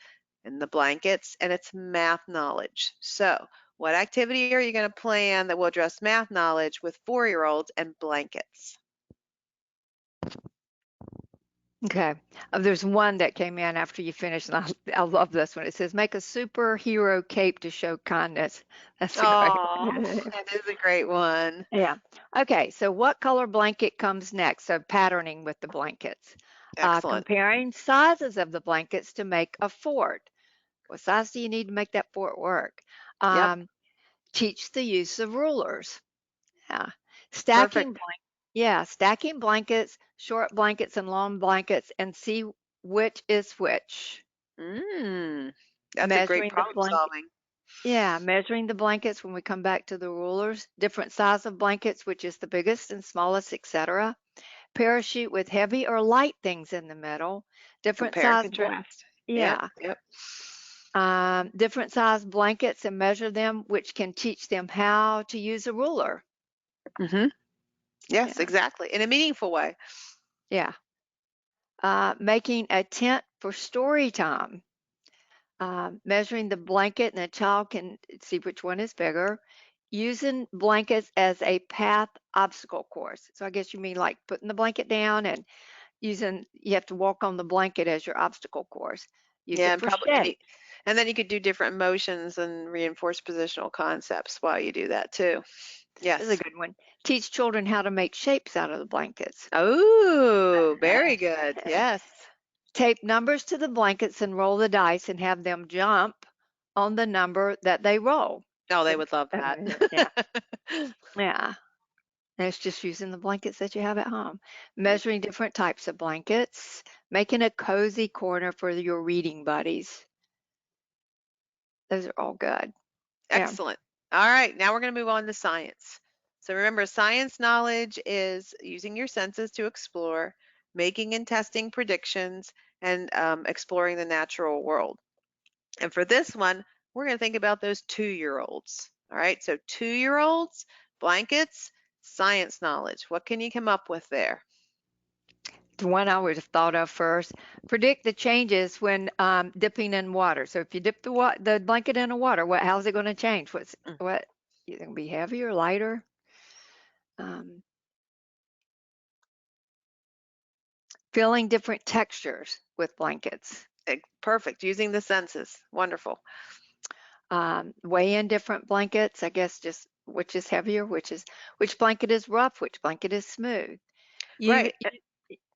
in the blankets and it's math knowledge. So what activity are you going to plan that will address math knowledge with 4-year-olds and blankets? Okay. There's one that came in after you finished, and I love this one. It says, make a superhero cape to show kindness. That's a great Oh, one. that is a great one. Yeah. Okay. So what color blanket comes next? So patterning with the blankets. Excellent. Comparing sizes of the blankets to make a fort. What size do you need to make that fort work? Yep. Um, teach the use of rulers. Yeah. Perfect. Stacking blankets, short blankets and long blankets, and see which is which. Mm, that's a great Measuring the problem blanket. solving. Yeah, measuring the blankets when we come back to the rulers. Different size of blankets, which is the biggest and smallest, etc. Parachute with heavy or light things in the middle. Different Compare and size contrast. Yep. yeah. Yep. Different size blankets and measure them, which can teach them how to use a ruler. Hmm. Yes, Yeah, exactly. In a meaningful way. yeah. Making a tent for story time. Measuring the blanket, and the child can see which one is bigger. Using blankets as a path obstacle course. So I guess you mean like putting the blanket down and you have to walk on the blanket as your obstacle course. Use Yeah, it and for probably shade. and then you could do different motions and reinforce positional concepts while you do that too. This is a Yes. good one. Teach children how to make shapes out of the blankets. Oh, very good. Yes. Tape numbers to the blankets and roll the dice and have them jump on the number that they roll. Oh, they So, would love that. yeah, yeah. And it's just using the blankets that you have at home. Measuring different types of blankets, making a cozy corner for your reading buddies. Those are all good. Yeah. Excellent. All right, now we're going to move on to science. So remember, science knowledge is using your senses to explore, making and testing predictions, and exploring the natural world. And for this one, we're going to think about those 2-year-olds. All right, so 2-year-olds, blankets, science knowledge. What can you come up with there? The one I would have thought of first, predict the changes when dipping in water. So if you dip the blanket in the water, how's it going to change? Mm, What, is it going to be heavier, lighter? Um, feeling different textures with blankets. Perfect, using the senses. Wonderful. Weigh in different blankets. I guess just which is heavier, which blanket is rough, which blanket is smooth. You Right.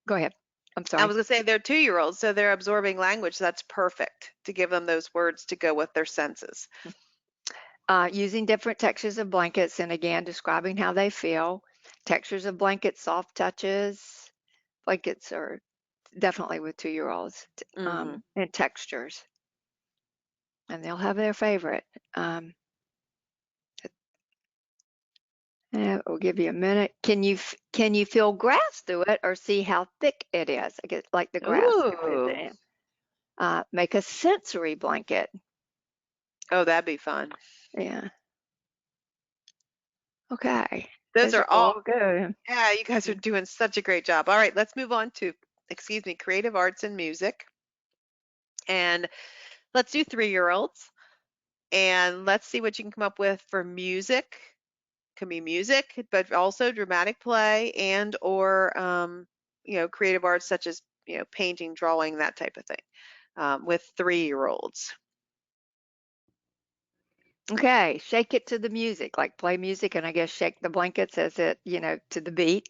go ahead. I'm I sorry. was going to say they're 2-year-olds, so they're absorbing language. That's perfect to give them those words to go with their senses. Using different textures of blankets and again describing how they feel. Textures of blankets, soft touches. Blankets are definitely with 2-year-olds Hmm. and textures, and they'll have their favorite. Um, we'll give you a minute. Can you feel grass through it or see how thick it is? I guess like the grass. Ooh. Make a sensory blanket. Oh, that'd be fun. Yeah. Okay. Those Those are are all, all good. yeah, you guys are doing such a great job. All right, let's move on to, excuse me, creative arts and music. And let's do 3-year-olds. And let's see what you can come up with for music. Can be music, but also dramatic play and or creative arts such as painting, drawing, that type of thing with 3-year-olds. Okay. Shake it to the music, like play music, and I guess shake the blankets as it, to the beat.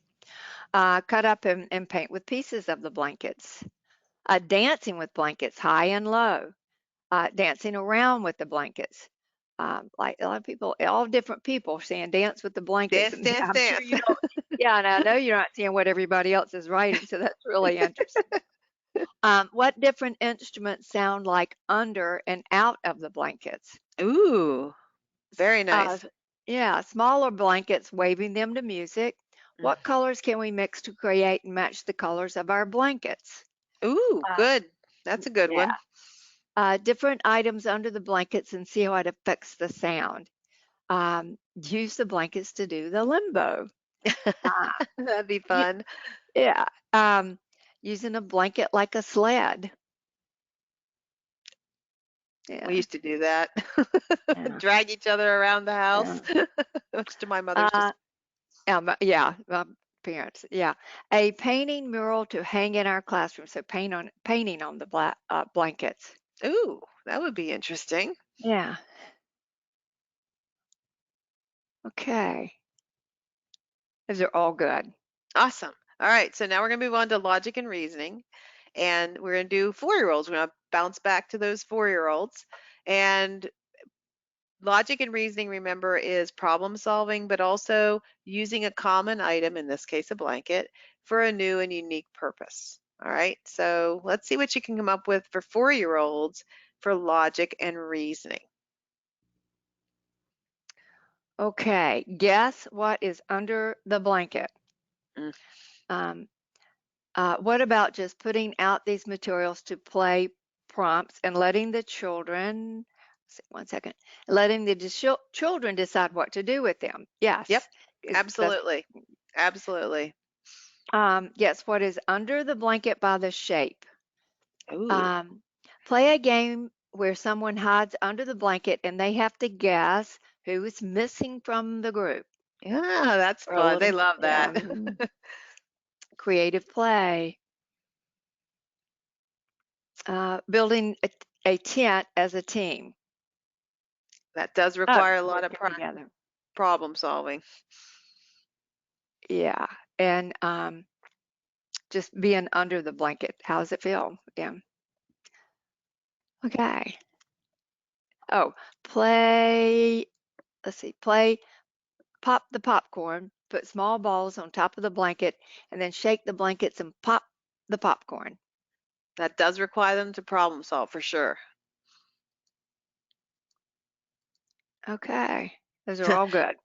Cut up and paint with pieces of the blankets. Dancing with blankets, high and low. Dancing around with the blankets. Like a lot of people, all different people saying dance with the blankets. Dance, And dance, I'm sure dance. you don't, yeah, and I know you're not seeing what everybody else is writing, so that's really interesting. What different instruments sound like under and out of the blankets? Ooh, very Uh, nice. yeah, smaller blankets, waving them to music. Mm. What colors can we mix to create and match the colors of our blankets? Ooh, Uh, good. That's a good yeah, one. different items under the blankets and see how it affects the sound. Use the blankets to do the limbo. Uh, That'd be y- fun. yeah, um, using a blanket like a sled. We Yeah, used to do that. yeah, Drag each other around the house, yeah. much to my mother's Uh, dismay. yeah, parents. Yeah. A painting mural to hang in our classroom. So painting on the blankets. Ooh, that would be interesting. Yeah. Okay. Those are all good. Awesome. All right, so now we're going to move on to logic and reasoning, and we're going to do 4-year-olds. We're going to bounce back to those 4-year-olds. And logic and reasoning, remember, is problem solving, but also using a common item, in this case a blanket, for a new and unique purpose. All right, so let's see what you can come up with for 4-year-olds for logic and reasoning. Okay. Guess what is under the blanket? Mm. Um, what about just putting out these materials to play prompts and letting the children, one second, letting the children decide what to do with them? Yep, Yes. absolutely. Absolutely. Yes, what is under the blanket by the shape? Ooh, Um, play a game where someone hides under the blanket and they have to guess who is missing from the group. yeah, that's Or a fun. They little, love yeah, that. creative play. Building a tent as a team. That does Oh, require a lot of working together. problem solving. Yeah, and just being under the blanket. How does it feel? Yeah. Okay. Oh, play. Let's see. Play. Pop the popcorn. Put small balls on top of the blanket, and then shake the blankets and pop the popcorn. That does require them to problem solve for sure. Okay. Those are all good.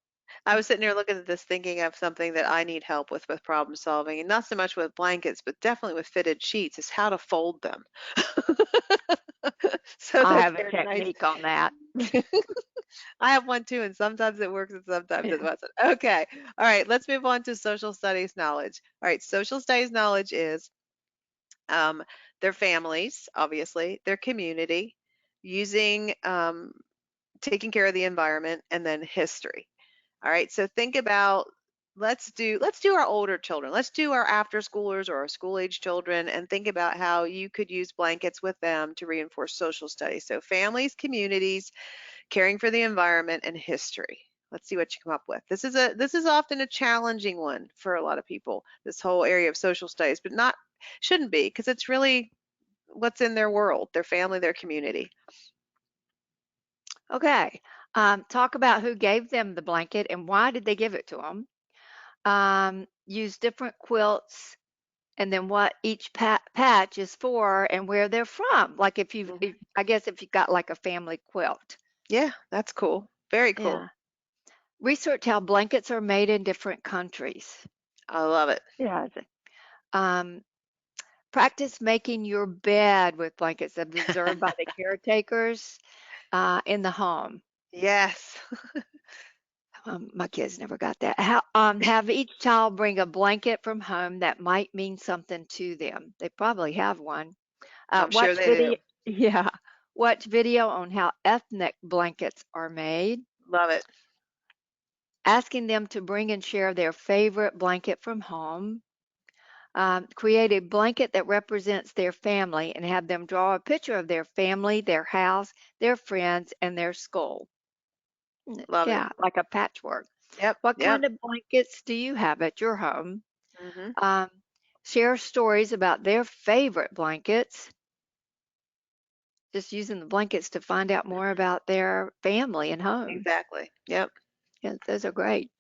I was sitting there looking at this thinking of something that I need help with problem solving, and not so much with blankets, but definitely with fitted sheets, is how to fold them. So I that have a they're nice. technique on that. I have one too, and sometimes it works and sometimes it Yeah. doesn't. Okay. All right, let's move on to social studies knowledge. All right, social studies knowledge is um, their families, obviously, their community, using taking care of the environment, and then history. All right, so think about let's do our older children. Let's do our after schoolers or our school age children and think about how you could use blankets with them to reinforce social studies. So families, communities, caring for the environment, and history. Let's see what you come up with. This is often a challenging one for a lot of people, this whole area of social studies, but not shouldn't be because it's really what's in their world, their family, their community. Okay. Talk about who gave them the blanket and why did they give it to them. Use different quilts and then what each patch is for and where they're from. Like Mhm. I guess if you've got like a family quilt. Yeah, that's cool. Very cool. Yeah. Research how blankets are made in different countries. I love it. Yeah. Um, practice making your bed with blankets observed by the caretakers in the home. Yes. My kids never got that. Have each child bring a blanket from home that might mean something to them. They probably have one. I'm sure Watch they do. video. Yeah. Watch video on how ethnic blankets are made. Love it. Asking them to bring and share their favorite blanket from home. Create a blanket that represents their family and have them draw a picture of their family, their house, their friends, and their school. Love it. Yeah, like a patchwork. Yep. What Yep. kind of blankets do you have at your home? Hmm. Um, share stories about their favorite blankets. Just using the blankets to find out more about their family and home. Exactly. Yep. Yeah, those are great.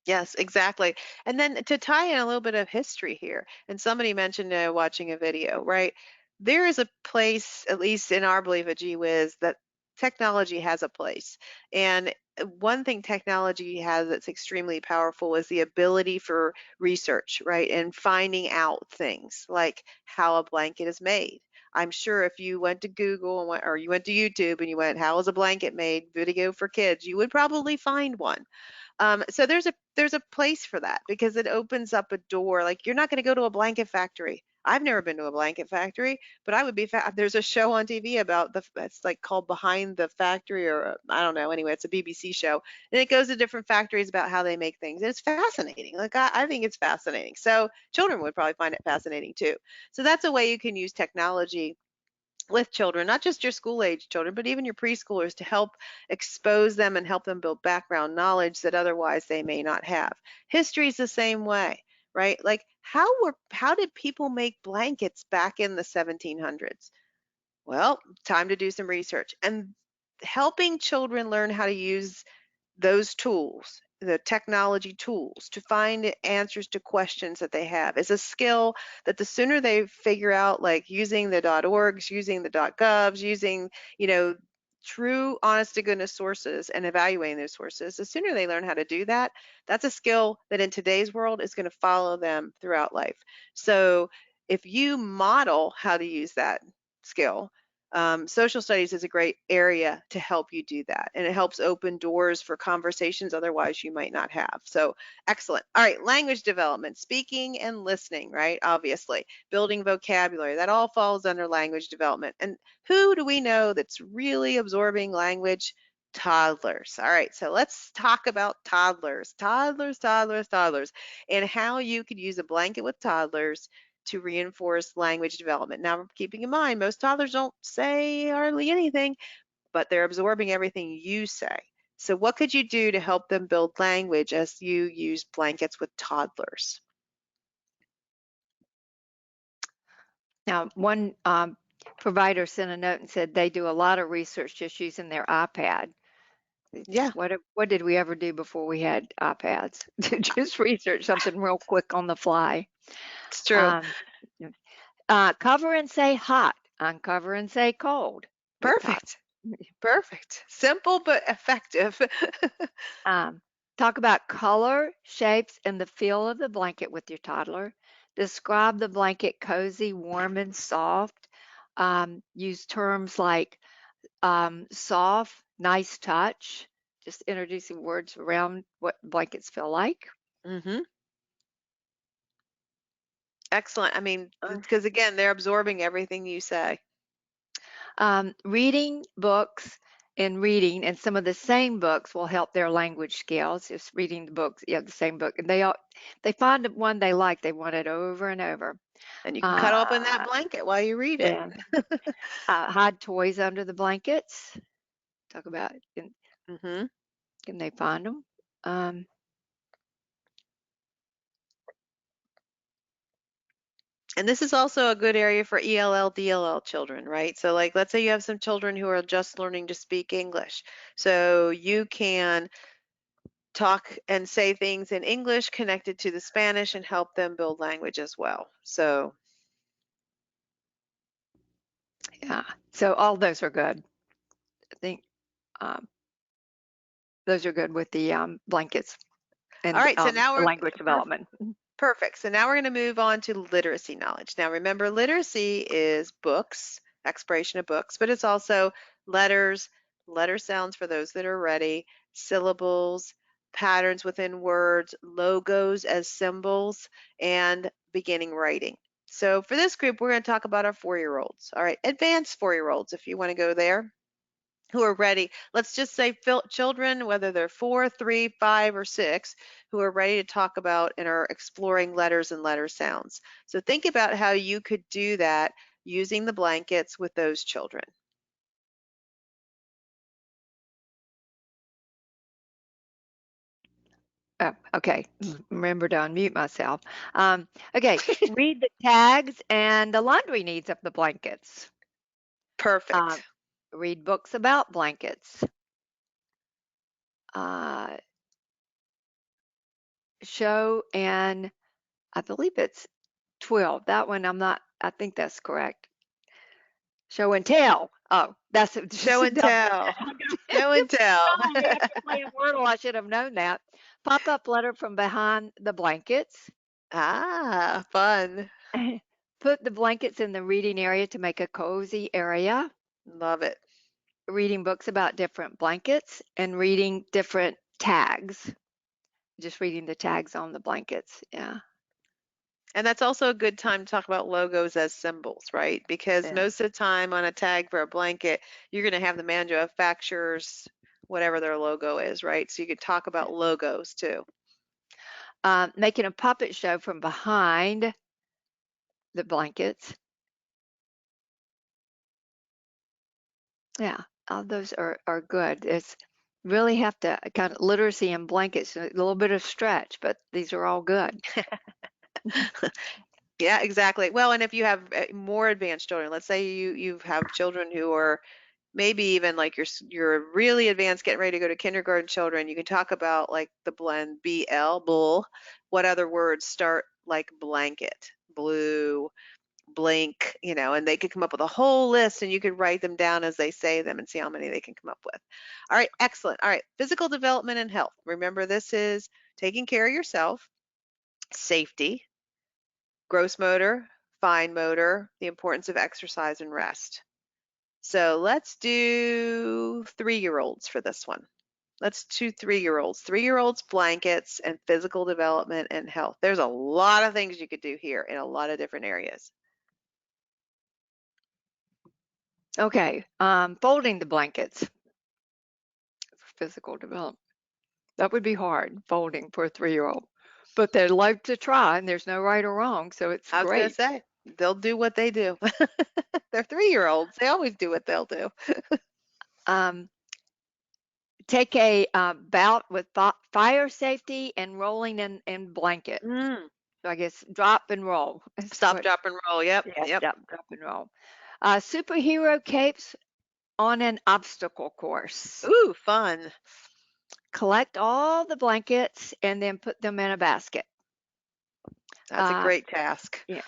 Yes, exactly. And then to tie in a little bit of history here, and somebody mentioned watching a video, right? There is a place, at least in our belief at GWiz, that technology has a place. And one thing technology has that's extremely powerful is the ability for research, right? And finding out things like how a blanket is made. I'm sure if you went to Google and or you went to YouTube and you went, how is a blanket made? Video for kids, you would probably find one. So there's a place for that because it opens up a door. Like you're not going to go to a blanket factory. I've never been to a blanket factory, but I would be there's a show on TV about it's like called Behind the Factory, or I don't know. Anyway, it's a BBC show, and it goes to different factories about how they make things. And it's fascinating. Like I think it's fascinating. So children would probably find it fascinating too. So that's a way you can use technology with children, not just your school age children, but even your preschoolers, to help expose them and help them build background knowledge that otherwise they may not have. History is the same way, right? Like how did people make blankets back in the 1700s? Well, time to do some research, and helping children learn how to use those tools, the technology tools, to find answers to questions that they have, is a skill that the sooner they figure out, like using the .orgs, using the .govs, using, you know, true honest to goodness sources and evaluating those sources, the sooner they learn how to do that, that's a skill that in today's world is going to follow them throughout life. So if you model how to use that skill, social studies is a great area to help you do that, and it helps open doors for conversations otherwise you might not have. So excellent. All right, language development, speaking and listening, right? Obviously, building vocabulary, that all falls under language development. And who do we know that's really absorbing language? Toddlers. All right, so let's talk about toddlers, toddlers, and how you could use a blanket with toddlers to reinforce language development. Now, keeping in mind, most toddlers don't say hardly anything, but they're absorbing everything you say. So, what could you do to help them build language as you use blankets with toddlers? Now, one provider sent a note and said they do a lot of research just using their iPad. Yeah, What did we ever do before we had iPads? Just research something real quick on the fly. it's true. Um, cover and say hot, uncover and say cold with top. Perfect. Perfect. Simple but effective. Um, talk about color, shapes, and the feel of the blanket with your toddler. Describe the blanket cozy, warm, and soft. Use terms like soft, nice touch, just introducing words around what blankets feel like. hmm Excellent. I mean, Uh, because again, they're absorbing everything you say. reading books and reading, and some of the same books will help their language skills. Just reading the books, yeah, the same book, and they find the one they like, they want it over and over. And you can cut open that Uh, blanket while you read it. yeah, hide toys under the blankets. Talk about hmm can they find them? Um, And this is also a good area for ELL, DLL children, right? So like, let's say you have some children who are just learning to speak English. So you can talk and say things in English connected to the Spanish and help them build language as well. So yeah, so all those are good. I think um, those are good with the blankets all and right, so now we're language development. perfect. So now we're going to move on to literacy knowledge. Now remember, literacy is books, exploration of books, but it's also letters, letter sounds for those that are ready, syllables, patterns within words, logos as symbols, and beginning writing. So for this group, we're going to talk about our 4-year-olds. All right, advanced 4-year-olds, if you want to go there, who are ready. Let's just say children, whether they're 4, 3, 5, or 6, who are ready to talk about and are exploring letters and letter sounds. So think about how you could do that using the blankets with those children. Oh, okay. Remember to unmute myself. Okay, read the tags and the laundry needs of the blankets. Uh, Perfect. read books about blankets. Uh, show and I believe it's 12. That one I'm not, I think that's correct. Show and tell. Oh, that's just Show a and double tell. check. Show and tell. After playing Wordle, I should have known that. Pop-up letter from behind the blankets. Ah, fun. Put the blankets in the reading area to make a cozy area. Love it. Reading books about different blankets and reading different tags. Just reading the tags on the blankets. Yeah. And that's also a good time to talk about logos as symbols, right? Because Yeah. most of the time on a tag for a blanket, you're going to have the manufacturer's whatever their logo is, right? So you could talk about logos too. Making a puppet show from behind the blankets. Yeah, all those are good. It's really have to kind of literacy in blankets, a little bit of stretch, but these are all good. Yeah, exactly. Well, and if you have more advanced children, let's say you have children who are maybe even like you're really advanced, getting ready to go to kindergarten children, you can talk about like the blend BL, bull. What other words start like blanket, blue, blink, and they could come up with a whole list and you could write them down as they say them and see how many they can come up with. All right, excellent. All right, physical development and health. Remember, this is taking care of yourself, safety, gross motor, fine motor, the importance of exercise and rest. So let's do 3-year-olds for this one. Let's do 3-year-olds. 3-year-olds, blankets, and physical development and health. There's a lot of things you could do here in a lot of different areas. Okay, folding the blankets for physical development. That would be hard, folding for a 3-year-old, but they like to try, and there's no right or wrong, so it's I was going to great. say, they'll do what they do. They're 3-year-olds. They always do what they'll do. Um, take a bout with fire safety and rolling in blanket. Mm. So I guess drop and roll. Is Stop, what, drop, and roll. Yep, yeah, yep. drop and roll. Superhero capes on an obstacle course. Ooh, fun. Collect all the blankets and then put them in a basket. That's a Uh, great task. yeah.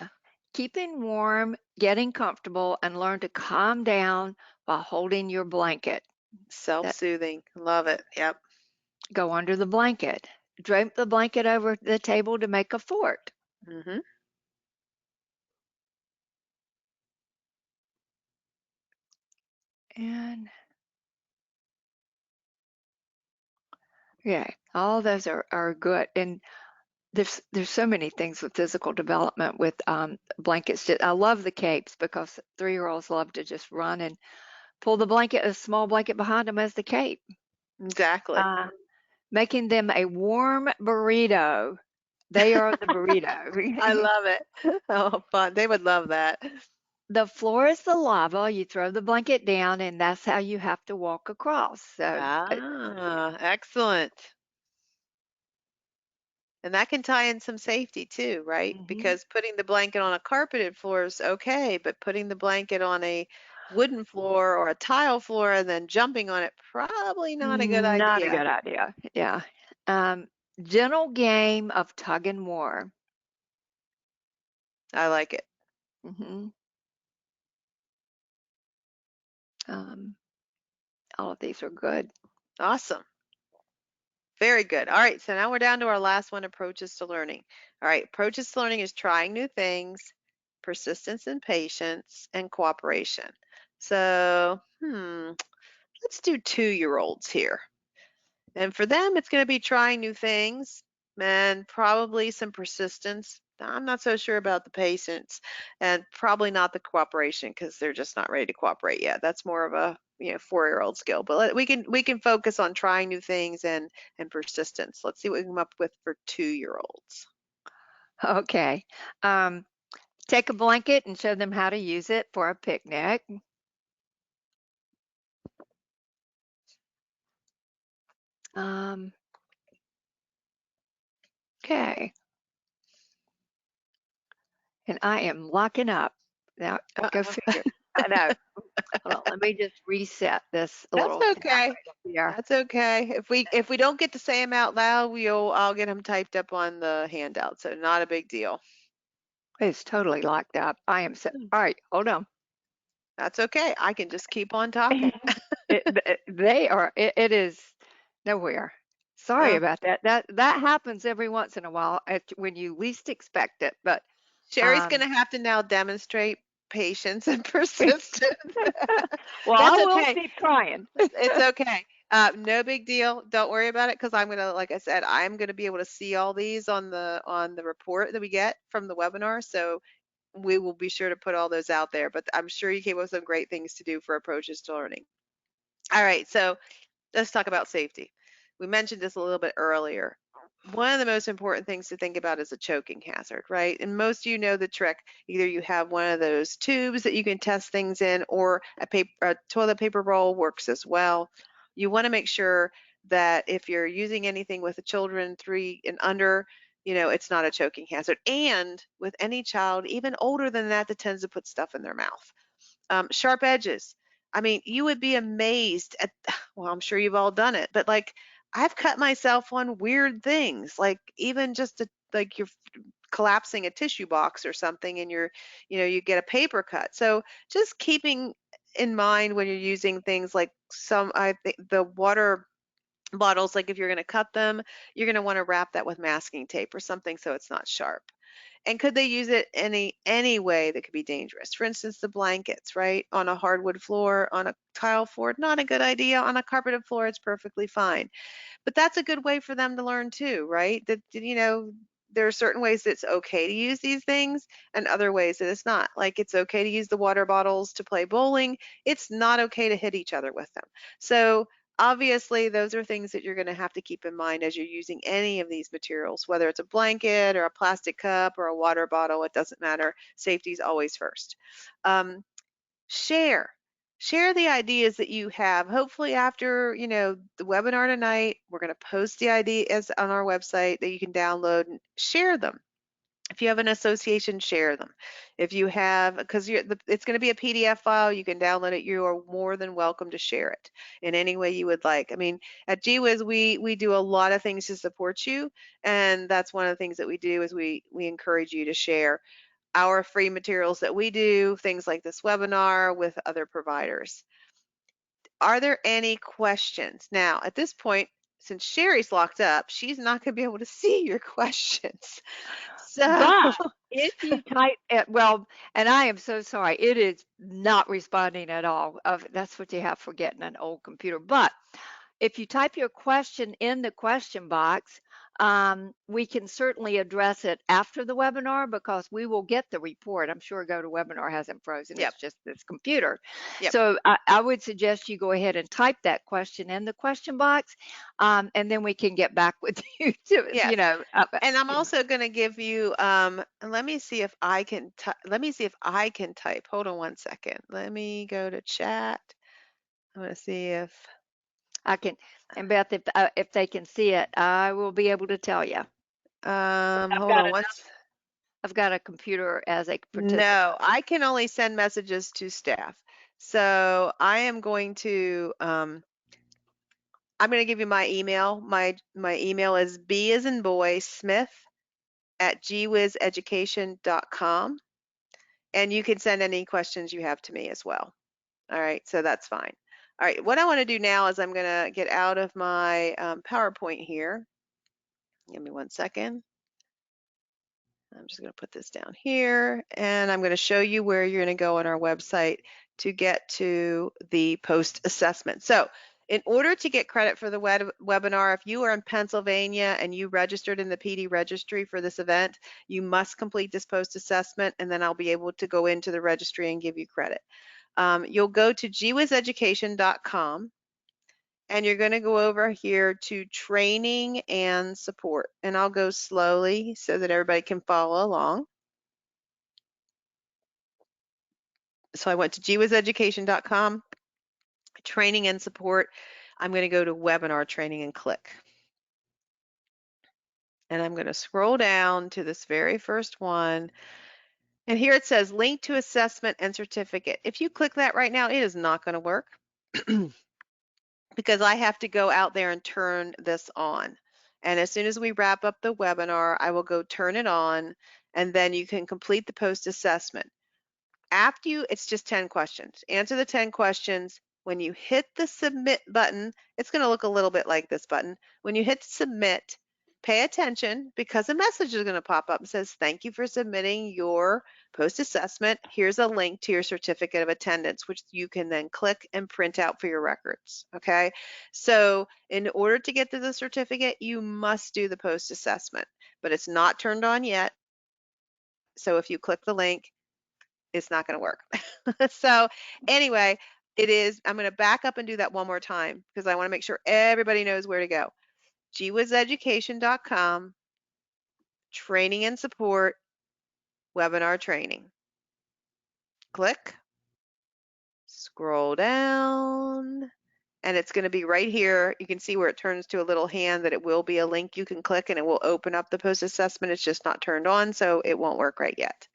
Keeping warm, getting comfortable, and learn to calm down while holding your blanket. That Self-soothing. Love it. Yep. go under the blanket. Drape the blanket over the table to make a fort. Mm-hmm. And yeah, all those are good. And there's so many things with physical development with blankets. I love the capes because 3-year-olds love to just run and pull the blanket, a small blanket behind them as the cape. Exactly. Uh, Making them a warm burrito. They are the I burrito. love it. Oh, fun. They would love that. The floor is the lava. You throw the blanket down, and that's how you have to walk across. So, Ah, excellent. And that can tie in some safety too, right? mhm. Because putting the blanket on a carpeted floor is okay, but putting the blanket on a wooden floor or a tile floor and then jumping on it, probably not a good Not a idea. good idea. Yeah. Um, Gentle game of tug and war. I like it. hmm Um, all of these are good. Awesome. Very good. All right, so now we're down to our last one, approaches to learning. All right, approaches to learning is trying new things, persistence and patience, and cooperation. So, let's do 2-year-olds here. And for them, it's going to be trying new things and probably some persistence. I'm not so sure about the patience and probably not the cooperation because they're just not ready to cooperate yet. That's more of a 4-year-old skill. But we can focus on trying new things and persistence. Let's see what we come up with for 2-year-olds. Okay. Um, Take a blanket and show them how to use it for a picnic. Um, okay. And I am locking up. Now, go Uh-oh. figure. I know. Hold on. Let me just reset this That's little tab okay. right up here. That's okay. If we don't get to say them out loud, I'll get them typed up on the handout. So not a big deal. It's totally locked up. I am so. All right. Hold on. That's okay. I can just keep on talking. They are. It is nowhere. Sorry Uh, about that. That happens every once in a while when you least expect it. But Sherry's going um, to have to now demonstrate patience and persistence. well, That's I will okay. keep trying. It's okay. No big deal. Don't worry about it because I'm gonna, like I said, I'm gonna be able to see all these on the report that we get from the webinar. So we will be sure to put all those out there. But I'm sure you came up with some great things to do for approaches to learning. All right, so let's talk about safety. We mentioned this a little bit earlier. One of the most important things to think about is a choking hazard, right? And most of you know the trick. Either you have one of those tubes that you can test things in, or a toilet paper roll works as well. You want to make sure that if you're using anything with the children 3 and under, it's not a choking hazard. And with any child, even older than that tends to put stuff in their mouth. Sharp edges. I mean, you would be amazed at, well, I'm sure you've all done it, but like I've cut myself on weird things, like even just like you're collapsing a tissue box or something and you get a paper cut. So just keeping in mind when you're using things like I think the water bottles, like if you're going to cut them, you're going to want to wrap that with masking tape or something so it's not sharp. And could they use it any way that could be dangerous? For instance, the blankets, right? On a hardwood floor, on a tile floor, not a good idea. On a carpeted floor, it's perfectly fine. But that's a good way for them to learn too, right? That there are certain ways that it's okay to use these things and other ways that it's not. Like it's okay to use the water bottles to play bowling. It's not okay to hit each other with them. So obviously those are things that you're going to have to keep in mind as you're using any of these materials, whether it's a blanket or a plastic cup or a water bottle, it doesn't matter. Safety is always first. Share the ideas that you have. Hopefully after the webinar tonight, we're going to post the ideas on our website that you can download and share them. If you have an association, share them. If you have, because it's going to be a PDF file, you can download it. You are more than welcome to share it in any way you would like. I mean, at GWIZ, we do a lot of things to support you, and that's one of the things that we do is we encourage you to share our free materials that we do, things like this webinar, with other providers. Are there any questions? Now, at this point, since Sherry's locked up, she's not going to be able to see your questions. So, But if you type it, well, and I am so sorry, it is not responding at all. That's what you have for getting an old computer. But if you type your question in the question box, we can certainly address it after the webinar because we will get the report. I'm sure GoToWebinar hasn't frozen. yep, It's just this computer. yep. So I would suggest you go ahead and type that question in the question box, and then we can get back with you to, Yes. And I'm also going to give you, let me see if I can type. Hold on one second. Let me go to chat. I'm going to see if I can, and Beth, if they can see it, I will be able to tell you. hold on once. I've got a computer as a participant. No, I can only send messages to staff. So I am going to, I'm going to give you my email. My email is B as in boy Smith at gwizeducation.com. And you can send any questions you have to me as well. All right, so that's fine. All right, what I want to do now is I'm going to get out of my PowerPoint here. Give me one second. I'm just going to put this down here, and I'm going to show you where you're going to go on our website to get to the post assessment. So in order to get credit for the webinar, if you are in Pennsylvania and you registered in the PD registry for this event, you must complete this post assessment, and then I'll be able to go into the registry and give you credit. You'll go to gwizeducation.com, and you're going to go over here to training and support. And I'll go slowly so that everybody can follow along. So I went to gwizeducation.com, training and support. I'm going to go to webinar training and click. And I'm going to scroll down to this very first one. And here it says link to assessment and certificate. If you click that right now, it is not going to work because I have to go out there and turn this on. And as soon as we wrap up the webinar, I will go turn it on, and then you can complete the post assessment. After it's just 10 questions. Answer the 10 questions. When you hit the submit button, it's going to look a little bit like this button. When you hit submit, pay attention because a message is going to pop up and says, thank you for submitting your post-assessment. Here's a link to your certificate of attendance, which you can then click and print out for your records. Okay. So in order to get to the certificate, you must do the post-assessment, but it's not turned on yet. So if you click the link, it's not going to work. So anyway, I'm going to back up and do that one more time because I want to make sure everybody knows where to go. GWizEducation.com, training and support, webinar training. Click, scroll down, and it's going to be right here. You can see where it turns to a little hand that it will be a link you can click and it will open up the post assessment. It's just not turned on, so it won't work right yet.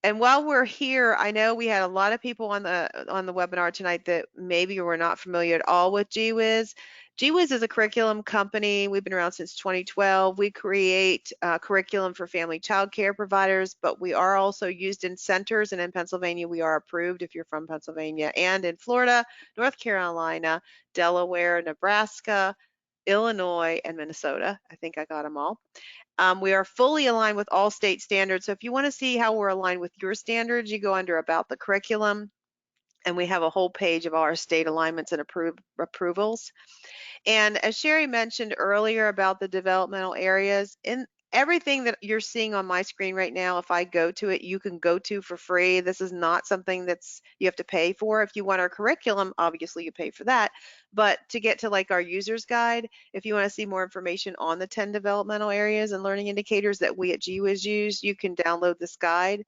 And while we're here, I know we had a lot of people on the webinar tonight that maybe were not familiar at all with GWiz. GWiz is a curriculum company. We've been around since 2012. We create curriculum for family child care providers, but we are also used in centers, and in Pennsylvania, we are approved if you're from Pennsylvania, and in Florida, North Carolina, Delaware, Nebraska, Illinois, and Minnesota. I think I got them all. We are fully aligned with all state standards. So if you want to see how we're aligned with your standards, you go under About the Curriculum, and we have a whole page of our state alignments and approvals. And as Sherry mentioned earlier about the developmental areas, in everything that you're seeing on my screen right now, if I go to it, you can go to for free. This is not something that's you have to pay for. If you want our curriculum, obviously you pay for that. But to get to like our user's guide, if you want to see more information on the 10 developmental areas and learning indicators that we at GWiz use, you can download this guide.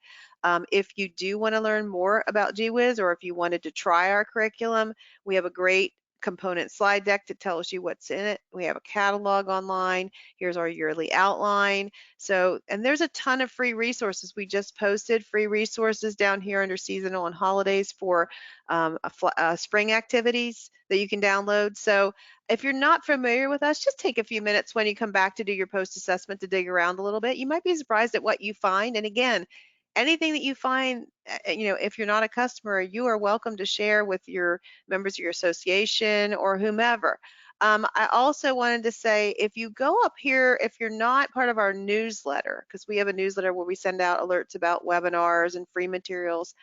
If you do want to learn more about GWiz, or if you wanted to try our curriculum, we have a great component slide deck that tells you what's in it. We have a catalog online. Here's our yearly outline. So, and there's a ton of free resources. We just posted free resources down here under seasonal and holidays for spring activities that you can download. So if you're not familiar with us, just take a few minutes when you come back to do your post assessment to dig around a little bit. You might be surprised at what you find. And again, anything that you find, if you're not a customer, you are welcome to share with your members of your association or whomever. I also wanted to say, if you go up here, if you're not part of our newsletter, because we have a newsletter where we send out alerts about webinars and free materials.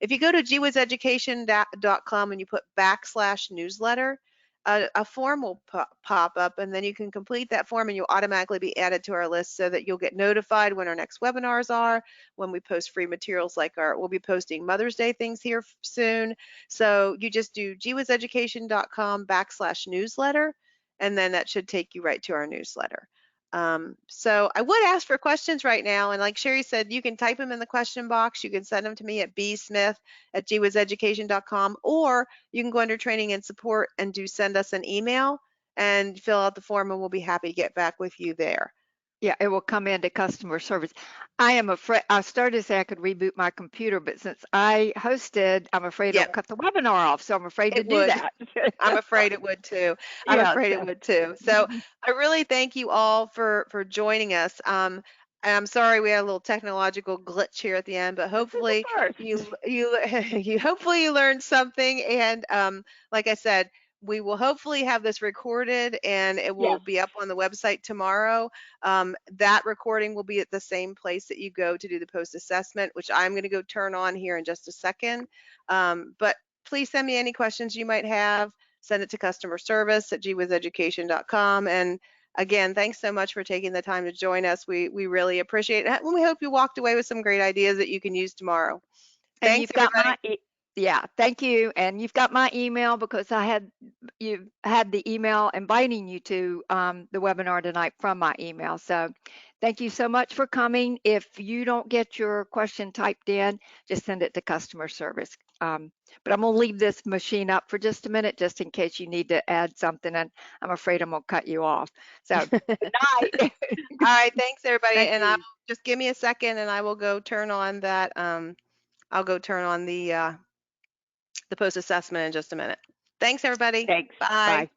If you go to gwizeducation.com and you put /newsletter, a form will pop up, and then you can complete that form and you'll automatically be added to our list so that you'll get notified when our next webinars are, when we post free materials like we'll be posting Mother's Day things here soon. So you just do gwizeducation.com /newsletter, and then that should take you right to our newsletter. So I would ask for questions right now, and like Sherry said, you can type them in the question box. You can send them to me at bsmith@gwizeducation.com, or you can go under training and support and send us an email and fill out the form, and we'll be happy to get back with you there. Yeah, it will come into customer service. I am afraid, I started to say I could reboot my computer, but since I hosted, I'm afraid it'll cut the webinar off. So I'm afraid to do that. I'm afraid it would too. I'm afraid it would too. So I really thank you all for joining us. And I'm sorry we had a little technological glitch here at the end, but hopefully hopefully you learned something. And like I said, we will hopefully have this recorded and it will be up on the website tomorrow. That recording will be at the same place that you go to do the post assessment, which I'm going to go turn on here in just a second. But please send me any questions you might have. Send it to customer service at gwizeducation.com. And again, thanks so much for taking the time to join us. We really appreciate it. And we hope you walked away with some great ideas that you can use tomorrow. And you've got thank you. And you've got my email because you had the email inviting you to the webinar tonight from my email. So thank you so much for coming. If you don't get your question typed in, just send it to customer service. But I'm going to leave this machine up for just a minute, just in case you need to add something. And I'm afraid I'm going to cut you off. So good night. All right. Thanks, everybody. And just give me a second and I will go turn on that. I'll go turn on the post assessment in just a minute. Thanks, everybody. Thanks. Bye. Bye.